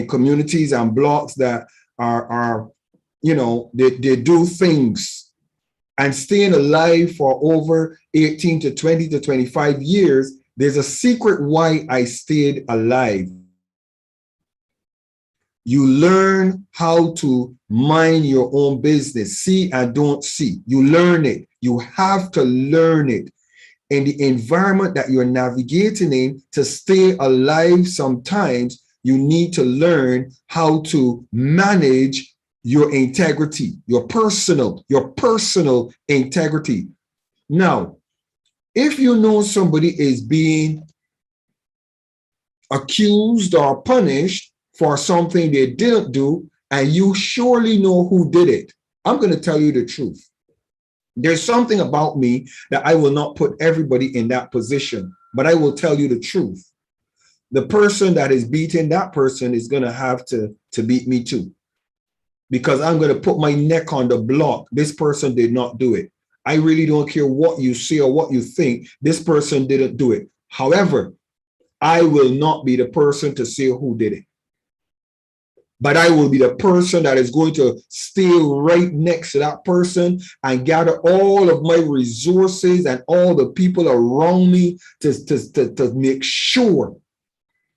communities and blocks that are they do things, and staying alive for over 18 to 20 to 25 years, there's a secret why I stayed alive. You learn how to mind your own business, see and don't see. You learn it. You have to learn it. In the environment that you're navigating in, to stay alive, sometimes you need to learn how to manage your integrity, your personal integrity. Now, if you know somebody is being accused or punished for something they didn't do, and you surely know who did it, I'm going to tell you the truth. There's something about me that I will not put everybody in that position, but I will tell you the truth. The person that is beating that person is going to have to beat me too, because I'm going to put my neck on the block. This person did not do it. I really don't care what you say or what you think. This person didn't do it. However, I will not be the person to say who did it. But I will be the person that is going to stay right next to that person and gather all of my resources and all the people around me to make sure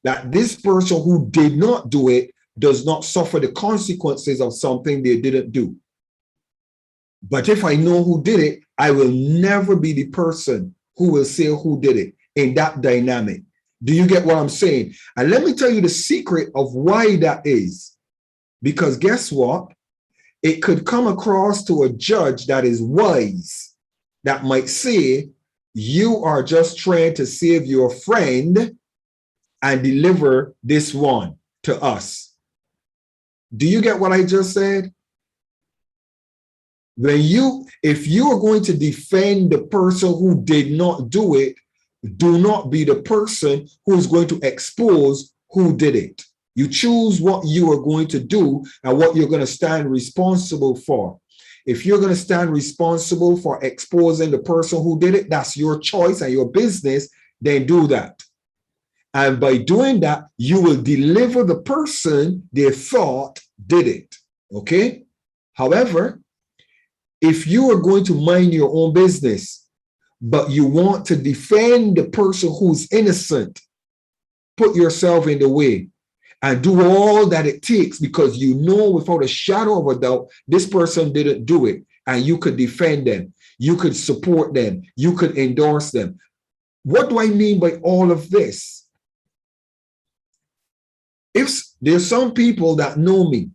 that this person who did not do it does not suffer the consequences of something they didn't do. But if I know who did it, I will never be the person who will say who did it in that dynamic. Do you get what I'm saying? And let me tell you the secret of why that is. Because guess what? It could come across to a judge that is wise, that might say, you are just trying to save your friend and deliver this one to us. Do you get what I just said? If you are going to defend the person who did not do it, do not be the person who is going to expose who did it. You choose what you are going to do and what you're going to stand responsible for. If you're going to stand responsible for exposing the person who did it, that's your choice and your business, then do that. And by doing that, you will deliver the person they thought did it. Okay? However, if you are going to mind your own business, but you want to defend the person who's innocent, put yourself in the way and do all that it takes, because you know without a shadow of a doubt, this person didn't do it, and you could defend them, you could support them, you could endorse them. What do I mean by all of this? If there's some people that know me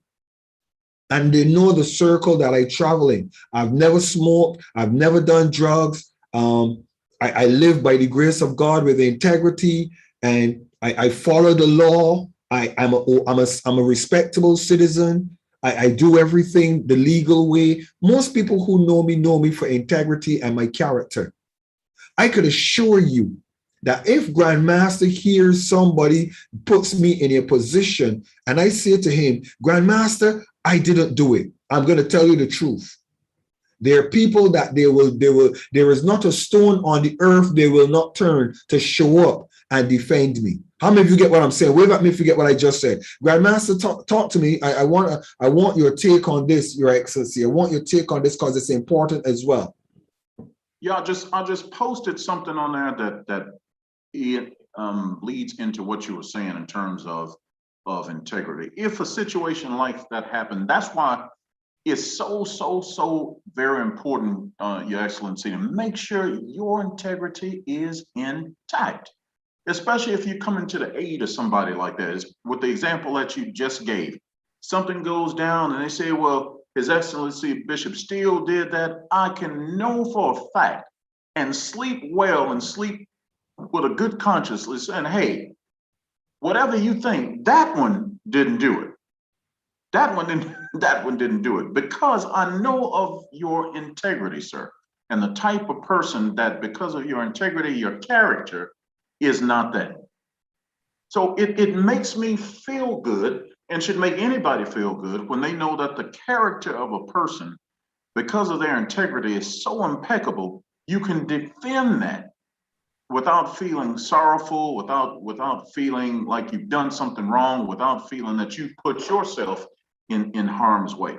and they know the circle that I travel in, I've never smoked, I've never done drugs. I live by the grace of God with integrity, and I follow the law. I'm a respectable citizen. I do everything the legal way. Most people who know me for integrity and my character. I could assure you that if Grandmaster hears somebody puts me in a position and I say to him, Grandmaster, I didn't do it, I'm going to tell you the truth. There are people that there is not a stone on the earth they will not turn to show up and defend me. How many of you get what I'm saying? Wave at me if you get what I just said. Grandmaster, talk to me. I want your take on this, Your Excellency. I want your take on this because it's important as well. Yeah, I just posted something on there that it leads into what you were saying in terms of integrity. If a situation like that happened, that's why it's so very important, Your Excellency, to make sure your integrity is intact, especially if you come into the aid of somebody like that. It's with the example that you just gave. Something goes down and they say, well, His Excellency Bishop Steele did that. I can know for a fact and sleep well and sleep with a good conscience and, hey, whatever you think, that one didn't do it. That one didn't do it, because I know of your integrity, sir, and the type of person that, because of your integrity, your character is not that. So it makes me feel good, and should make anybody feel good, when they know that the character of a person, because of their integrity, is so impeccable, you can defend that without feeling sorrowful, without feeling like you've done something wrong, without feeling that you put yourself in harm's way.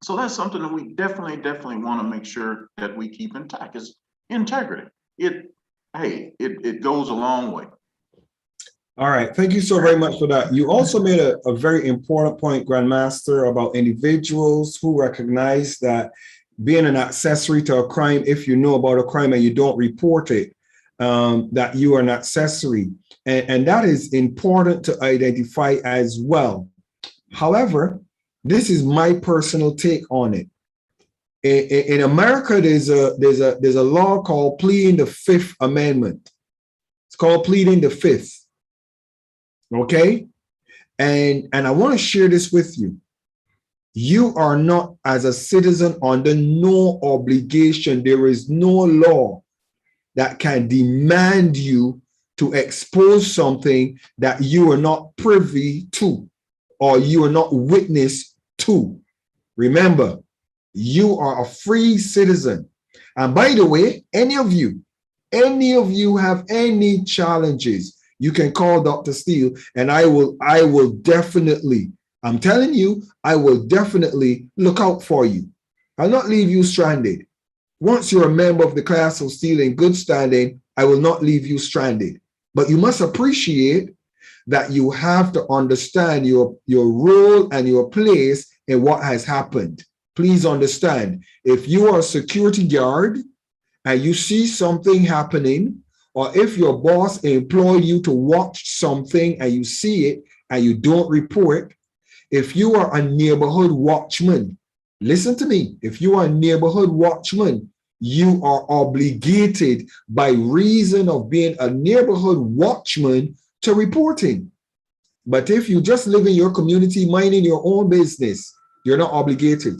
So that's something that we definitely want to make sure that we keep intact, is integrity. It goes a long way. All right, thank you so very much for that. You also made a very important point, Grandmaster, about individuals who recognize that being an accessory to a crime, if you know about a crime and you don't report it, that you are an accessory. And that is important to identify as well. However, this is my personal take on it. In America, there's a law called pleading the Fifth Amendment. It's called pleading the Fifth. Okay? And I want to share this with you. You are not, as a citizen, under no obligation. There is no law that can demand you to expose something that you are not privy to or you are not witness to. Remember, you are a free citizen. And by the way, any of you have any challenges, you can call Dr. Steele, and I will definitely, I'm telling you, I will definitely look out for you. I'll not leave you stranded. Once you're a member of the class of Steele in good standing, I will not leave you stranded. But you must appreciate that you have to understand your role and your place in what has happened. Please understand, if you are a security guard and you see something happening, or if your boss employed you to watch something and you see it and you don't report, if you are a neighborhood watchman, listen to me, if you are a neighborhood watchman, you are obligated by reason of being a neighborhood watchman to reporting. But if you just live in your community, minding your own business, you're not obligated.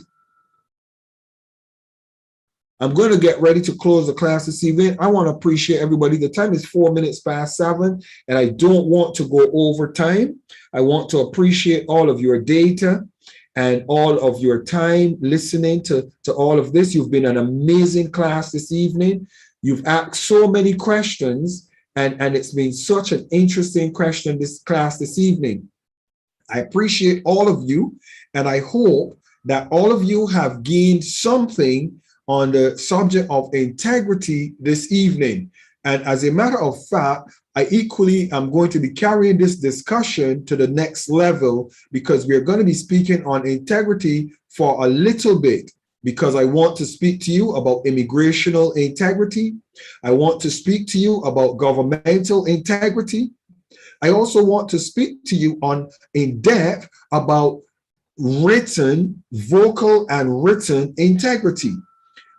I'm going to get ready to close the class this evening. I want to appreciate everybody. The time is 4 minutes past 7, and I don't want to go over time. I want to appreciate all of your data and all of your time listening to all of this. You've been an amazing class this evening. You've asked so many questions, And it's been such an interesting question this class this evening. I appreciate all of you, and I hope that all of you have gained something on the subject of integrity this evening. And as a matter of fact, I equally am going to be carrying this discussion to the next level, because we're going to be speaking on integrity for a little bit, because I want to speak to you about immigrational integrity. I want to speak to you about governmental integrity. I also want to speak to you in depth about written, vocal and written integrity.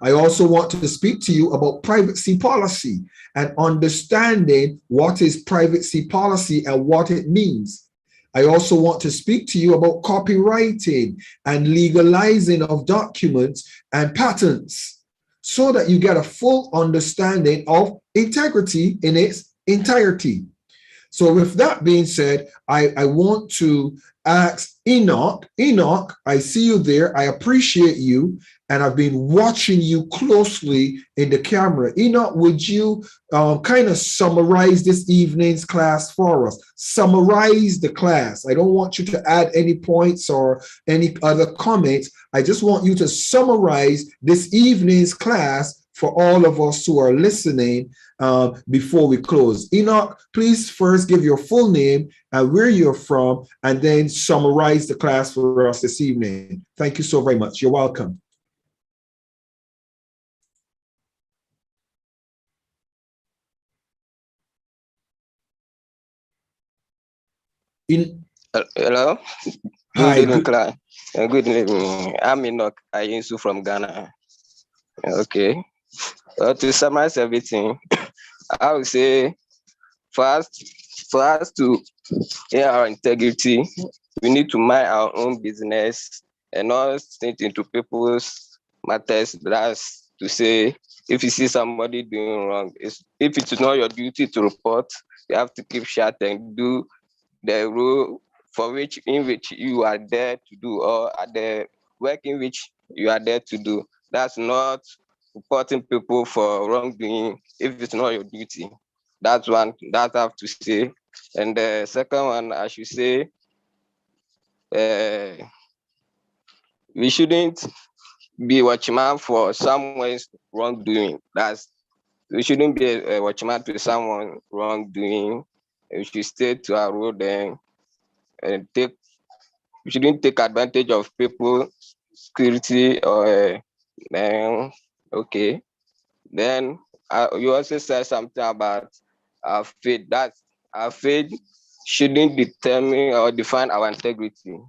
I also want to speak to you about privacy policy and understanding what is privacy policy and what it means. I also want to speak to you about copywriting and legalizing of documents and patents, so that you get a full understanding of integrity in its entirety. So with that being said, I want to ask Enoch. Enoch, I see you there. I appreciate you. And I've been watching you closely in the camera. Enoch, would you kind of summarize this evening's class for us? Summarize the class. I don't want you to add any points or any other comments. I just want you to summarize this evening's class for all of us who are listening before we close. Enoch, please first give your full name and where you're from, and then summarize the class for us this evening. Thank you so very much. You're welcome. Hello. Hi. Good evening, Clyde. Good evening. I'm Enoch Ayinsu from Ghana. Okay. To summarize everything, I would say first, for us to hear our integrity, we need to mind our own business and not think into people's matters. That's to say, if you see somebody doing wrong, if it's not your duty to report, you have to keep shut and do the role in which you are there to do, or the work in which you are there to do. That's not reporting people for wrongdoing if it's not your duty. That's one that I have to say. And the second one, I should say, we shouldn't be watchman for someone's wrongdoing. We shouldn't be a watchman to someone wrongdoing. We should stay to our road and we shouldn't take advantage of people's security or okay. Then you also said something about our faith. That our faith shouldn't determine or define our integrity.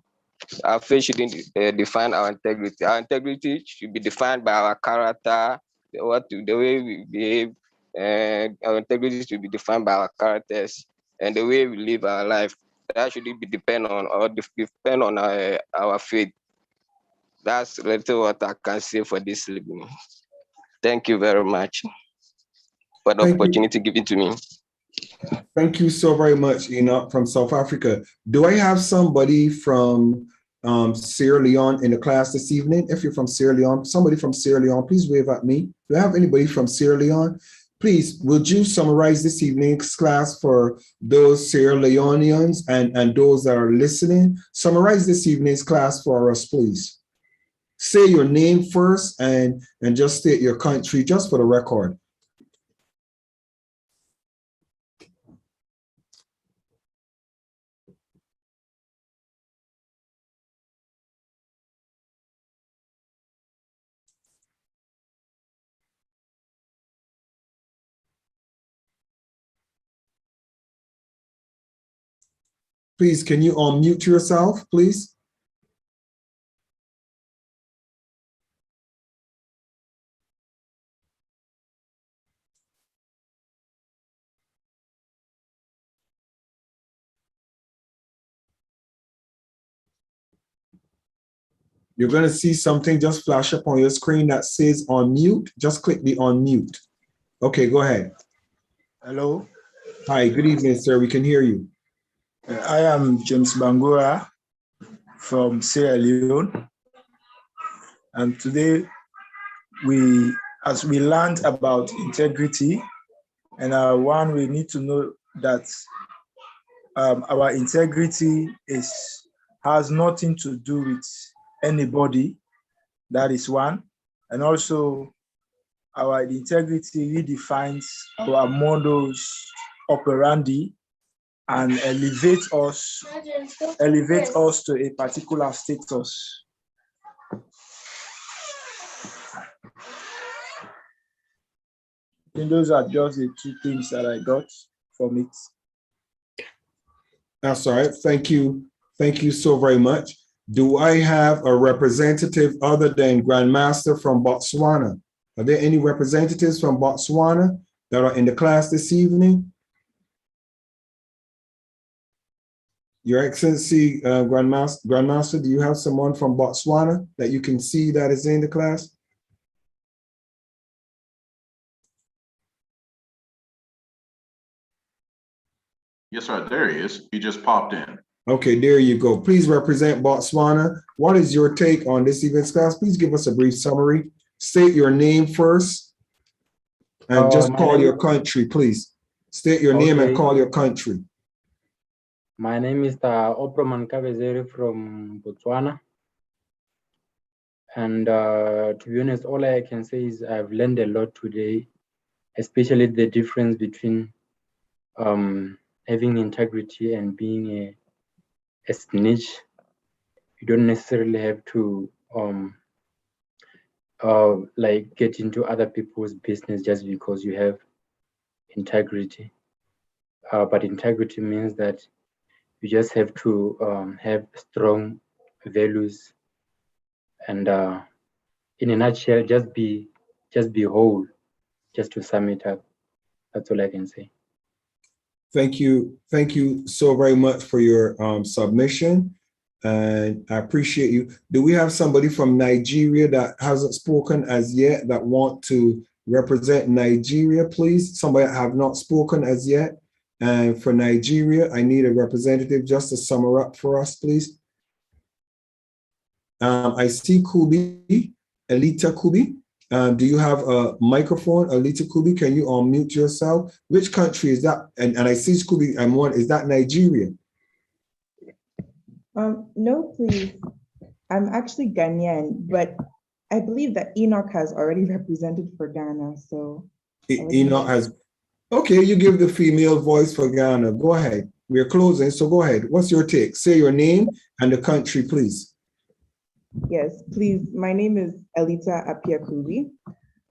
Our faith shouldn't define our integrity. Our integrity should be defined by our character, the way we behave, and our integrity should be defined by our characters and the way we live our life. That shouldn't be depend on our faith. That's little what I can say for this evening. Thank you very much for the opportunity given to me. Thank you so very much, Enoch from South Africa. Do I have somebody from Sierra Leone in the class this evening? If you're from Sierra Leone, somebody from Sierra Leone, please wave at me. Do I have anybody from Sierra Leone? Please, would you summarize this evening's class for those Sierra Leoneans and those that are listening? Summarize this evening's class for us, please. Say your name first and just state your country, just for the record. Please, can you unmute yourself, please? You're going to see something just flash up on your screen that says unmute. Just click the unmute. Okay, go ahead. Hello. Hi, good evening, sir. We can hear you. I am James Bangura from Sierra Leone. And today, as we learned about integrity, And one, we need to know that our integrity has nothing to do with anybody. That is one. And also, our integrity redefines our modus operandi and elevate us to a particular status. I think those are just the two things that I got from it. That's all right. Thank you. Thank you so very much. Do I have a representative other than Grandmaster from Botswana? Are there any representatives from Botswana that are in the class this evening? Your Excellency, Grandmaster, do you have someone from Botswana that you can see that is in the class? Yes, sir. There he is. He just popped in. Okay, there you go. Please represent Botswana. What is your take on this evening's class? Please give us a brief summary. State your name first and just call your country, please. State your name and call your country. My name is Oproman Kavezeri from Botswana. And to be honest, all I can say is I've learned a lot today, especially the difference between having integrity and being a snitch. You don't necessarily have to like get into other people's business just because you have integrity. But integrity means that you just have to have strong values and in a nutshell, just be whole, just to sum it up. That's all I can say. Thank you. Thank you so very much for your submission. And I appreciate you. Do we have somebody from Nigeria that hasn't spoken as yet that want to represent Nigeria, please? Somebody that have not spoken as yet. And for Nigeria, I need a representative just to sum her up for us, please. I see Kubi, Elita Kubi. Do you have a microphone, Elita Kubi? Can you unmute yourself? Which country is that? And I see Kubi, is that Nigeria? No, please. I'm actually Ghanaian, but I believe that Enoch has already represented for Ghana, so. Enoch has, okay, you give the female voice for Ghana. Go ahead. We're closing, so go ahead. What's your take? Say your name and the country, please. Yes, please. My name is Elita Apiakubi.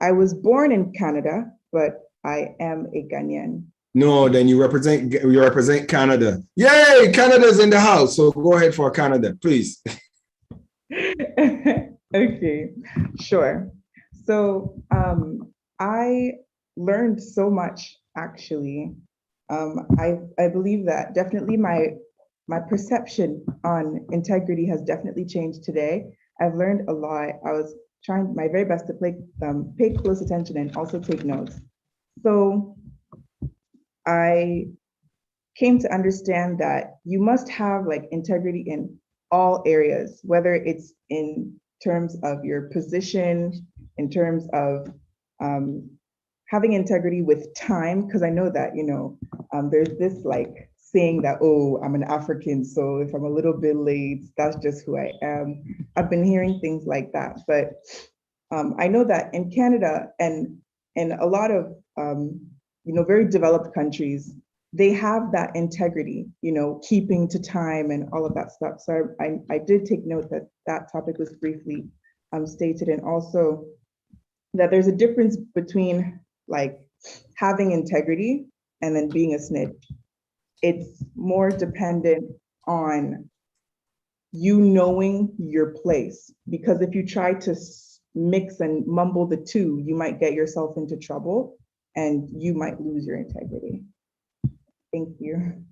I was born in Canada, but I am a Ghanaian. No, then you represent Canada. Yay, Canada's in the house. So go ahead for Canada, please. Okay, sure. So I learned so much, actually. I believe that definitely my perception on integrity has definitely changed today. I've learned a lot. I was trying my very best to pay close attention and also take notes. So I came to understand that you must have like integrity in all areas, whether it's in terms of your position, in terms of having integrity with time, because I know that, there's this like saying that, oh, I'm an African, so if I'm a little bit late, that's just who I am. I've been hearing things like that, but I know that in Canada and in a lot of very developed countries, they have that integrity, keeping to time and all of that stuff. So I did take note that that topic was briefly stated, and also that there's a difference between like having integrity and then being a snitch. It's more dependent on you knowing your place, because if you try to mix and mumble the two, you might get yourself into trouble and you might lose your integrity. Thank you.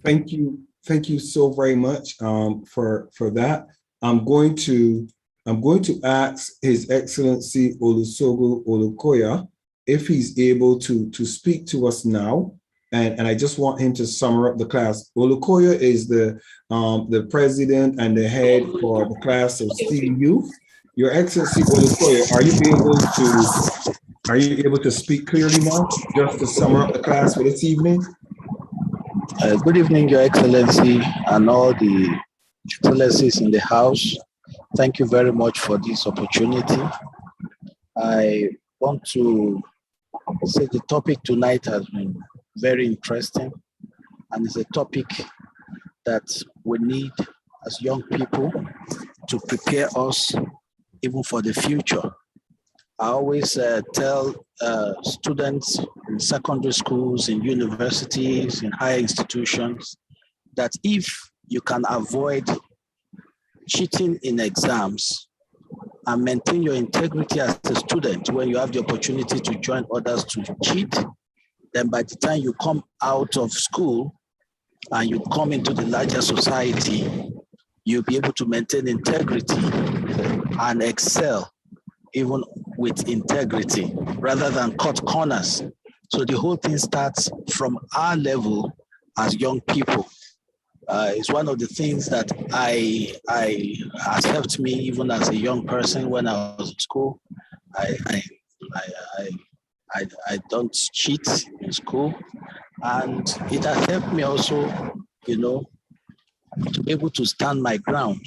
Thank you. Thank you so very much for that. I'm going to ask His Excellency Olusegun Olukoya if he's able to speak to us now. And I just want him to sum up the class. Olukoya is the president and the head for the class of Steele Youth. Your Excellency Olukoya, are you able Are you able to speak clearly now? Just to sum up the class for this evening. Good evening, Your Excellency, and all the excellencies in the house. Thank you very much for this opportunity. I want to say the topic tonight has been very interesting, and it's a topic that we need as young people to prepare us even for the future. I always tell students in secondary schools, in universities, in higher institutions, that if you can avoid cheating in exams and maintain your integrity as a student when you have the opportunity to join others to cheat, then by the time you come out of school and you come into the larger society, you'll be able to maintain integrity and excel even with integrity rather than cut corners. So the whole thing starts from our level as young people. It's one of the things that has helped me even as a young person when I was in school. I don't cheat in school, and it has helped me also, to be able to stand my ground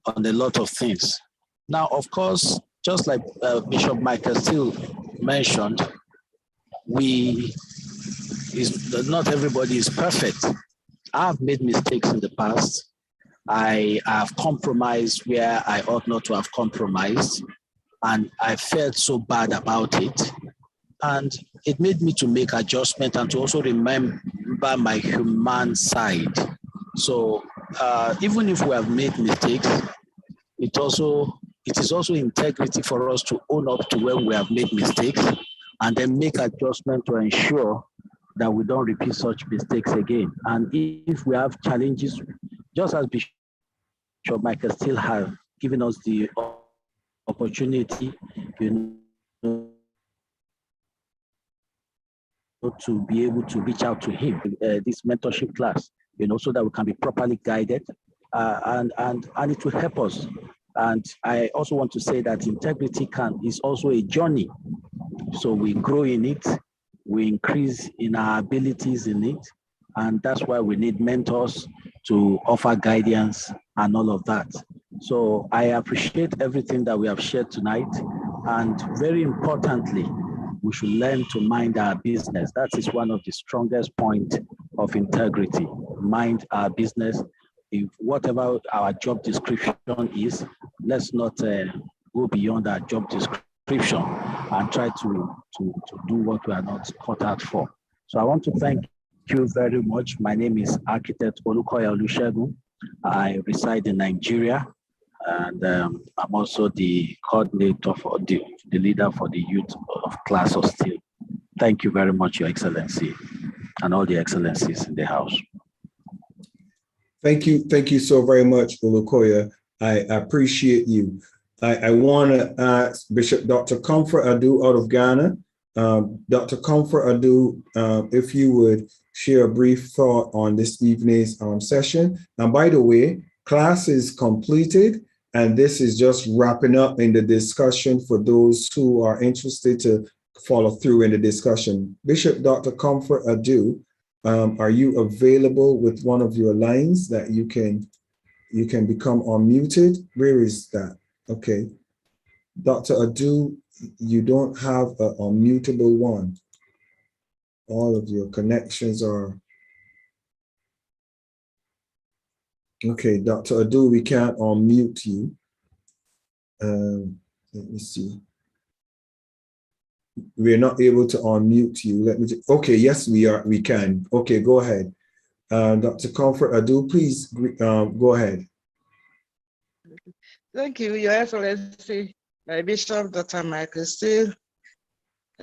on a lot of things. Now, of course, just like Bishop Michael Steele mentioned, not everybody is perfect. I've made mistakes in the past. I have compromised where I ought not to have compromised, and I felt so bad about it. And it made me to make adjustment and to also remember my human side. So even if we have made mistakes, it is also integrity for us to own up to when we have made mistakes and then make adjustment to ensure that we don't repeat such mistakes again. And if we have challenges, just as Bishop Michael Steele has given us the opportunity, to be able to reach out to him, this mentorship class, so that we can be properly guided, and it will help us. And I also want to say that integrity is also a journey. So we grow in it, we increase in our abilities in it, and that's why we need mentors to offer guidance and all of that. So I appreciate everything that we have shared tonight, and very importantly, we should learn to mind our business. That is one of the strongest points of integrity. Mind our business. If whatever our job description is, let's not go beyond our job description and try to do what we are not cut out for. So I want to thank you very much. My name is Architect Olukoya Olusegun. I reside in Nigeria, and I'm also the coordinator for the leader for the youth of class of Steele. Thank you very much, Your Excellency, and all the excellencies in the house. Thank you so very much, Olukoya. I appreciate you. I want to ask Bishop Dr. Comfort Adu out of Ghana. Dr. Comfort Adu, if you would share a brief thought on this evening's session. And by the way, class is completed, and this is just wrapping up in the discussion for those who are interested to follow through in the discussion. Bishop Dr. Comfort Adu, are you available with one of your lines that you can become unmuted? Where is that? Okay. Dr. Adu, you don't have an unmutable one. All of your connections are. Okay, Dr. Adu, we can't unmute you. Let me see. We're not able to unmute you. Let me just, okay, yes, we can. Okay, go ahead. Dr. Comfort Adu, please go ahead. Thank you, Your Excellency, my Bishop, Dr. Michael Steele,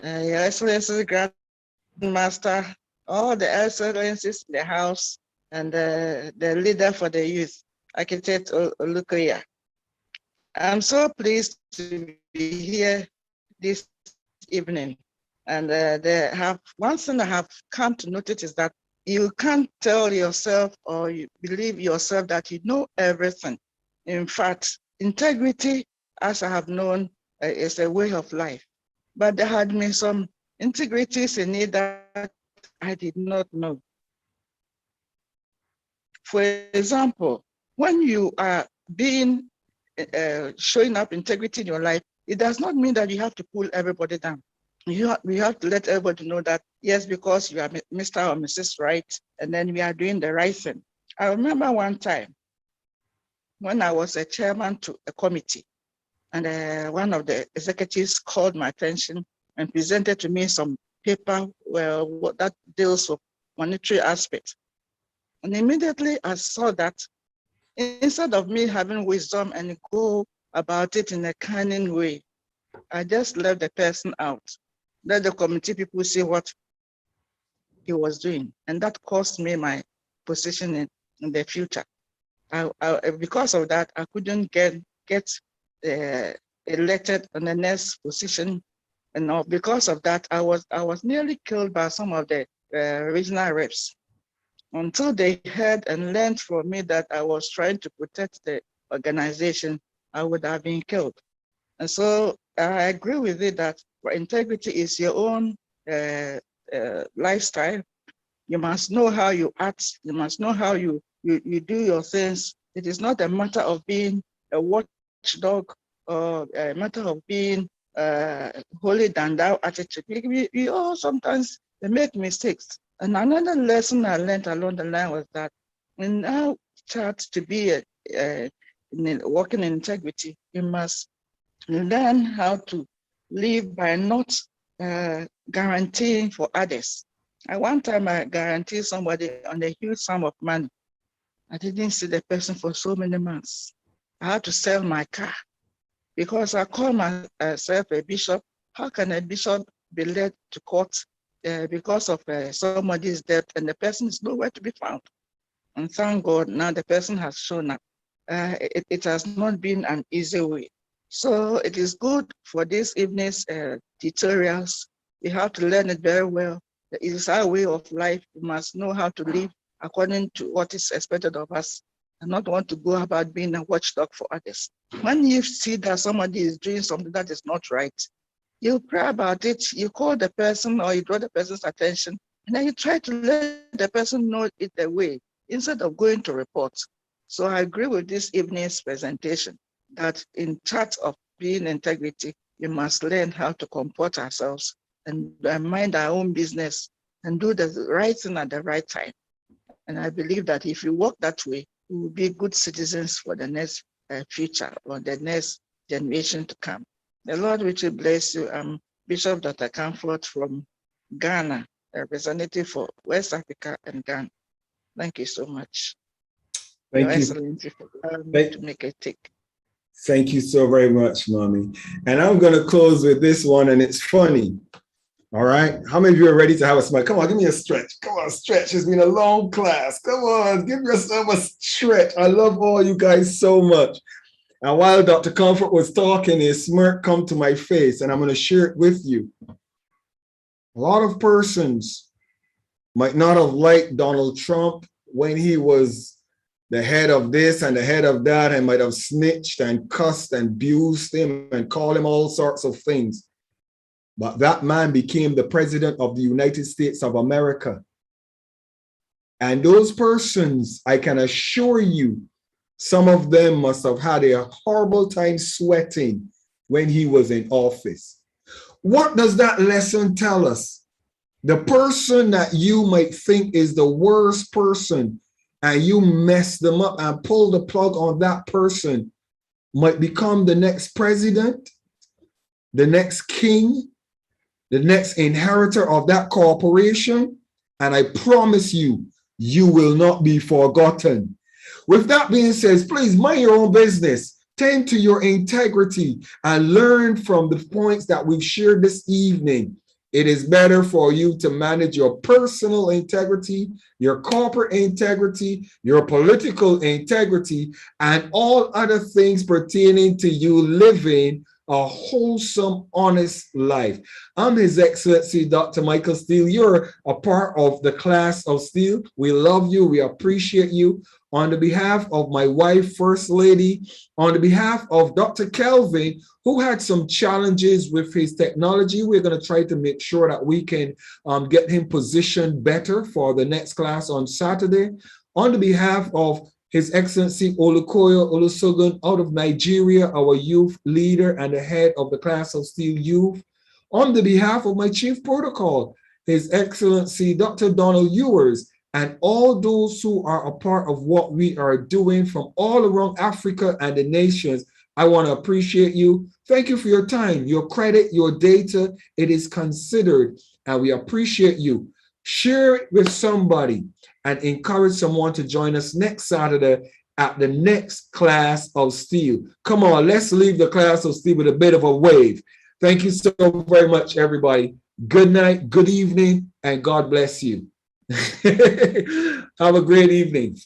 Your Excellency, Grandmaster, all the excellencies in the house, and the leader for the youth, Architect Olukoya. I'm so pleased to be here this evening. And one thing I have come to notice is that you can't tell yourself or you believe yourself that you know everything. In fact, integrity, as I have known, is a way of life. but there had been some integrities in it that I did not know. For example, when you are showing up integrity in your life, it does not mean that you have to pull everybody down. We have to let everybody know that, yes, because you are Mr. or Mrs. Right, and then we are doing the right thing. I remember one time when I was a chairman to a committee, and one of the executives called my attention and presented to me some paper that deals with monetary aspects. And immediately I saw that instead of me having wisdom and go about it in a cunning way, I just left the person out. Let the committee people see what he was doing. And that cost me my position in the future. Because of that, I couldn't get elected on the next position. And because of that, I was nearly killed by some of the regional reps. Until they heard and learned from me that I was trying to protect the organization, I would have been killed. And so I agree with it that integrity is your own lifestyle. You must know how you act. You must know how you do your things. It is not a matter of being a watchdog or a matter of being holier than thou attitude. We all sometimes make mistakes. And another lesson I learned along the line was that in our chart to be working in integrity, you must learn how to live by not guaranteeing for others. At one time, I guaranteed somebody on a huge sum of money. I didn't see the person for so many months. I had to sell my car because I call myself a bishop. How can a bishop be led to court because of somebody's death and the person is nowhere to be found? And thank God, now the person has shown up. It has not been an easy way. So it is good for this evening's tutorials. We have to learn it very well. It is our way of life. We must know how to live according to what is expected of us and not want to go about being a watchdog for others. When you see that somebody is doing something that is not right, you pray about it, you call the person or you draw the person's attention, and then you try to let the person know it away instead of going to report. So I agree with this evening's presentation that in charge of being integrity, we must learn how to comport ourselves and mind our own business and do the right thing at the right time. And I believe that if we work that way, we will be good citizens for the next future or the next generation to come. The Lord richly bless you. I'm Bishop Dr. Comfort from Ghana, a representative for West Africa and Ghana. Thank you so much. Thank Your you. Excellency, for allowing me to make a take. Thank you so very much, Mommy. And I'm going to close with this one, and it's funny. All right. How many of you are ready to have a smile? Come on, give me a stretch. Come on, stretch. It's been a long class. Come on, give yourself a stretch. I love all you guys so much. And while Dr. Comfort was talking, a smirk come to my face, and I'm going to share it with you. A lot of persons might not have liked Donald Trump when he was the head of this and the head of that, and might have snitched and cussed and abused him and called him all sorts of things. But that man became the president of the United States of America. And those persons, I can assure you, some of them must have had a horrible time sweating when he was in office. What does that lesson tell us? The person that you might think is the worst person and you mess them up and pull the plug on that person might become the next president, the next king, the next inheritor of that corporation. And I promise you, you will not be forgotten. With that being said, please mind your own business. Tend to your integrity and learn from the points that we've shared this evening. It is better for you to manage your personal integrity, your corporate integrity, your political integrity, and all other things pertaining to you living a wholesome, honest life. I'm His Excellency, Dr. Michael Steele. You're a part of the class of Steele. We love you. We appreciate you. on the behalf of my wife, First Lady, on the behalf of Dr. Kelvin, who had some challenges with his technology. We're going to try to make sure that we can get him positioned better for the next class on Saturday. On the behalf of His Excellency Olukoyo Olusogun out of Nigeria, our youth leader and the head of the class of Steele Youth. On the behalf of my chief protocol, His Excellency Dr. Donald Ewers, and all those who are a part of what we are doing from all around Africa and the nations, I want to appreciate you. Thank you for your time, your credit, your data. It is considered, and we appreciate you. Share it with somebody and encourage someone to join us next Saturday at the next class of Steele. Come on, let's leave the class of Steele with a bit of a wave. Thank you so very much, everybody. Good night, good evening, and God bless you. Have a great evening.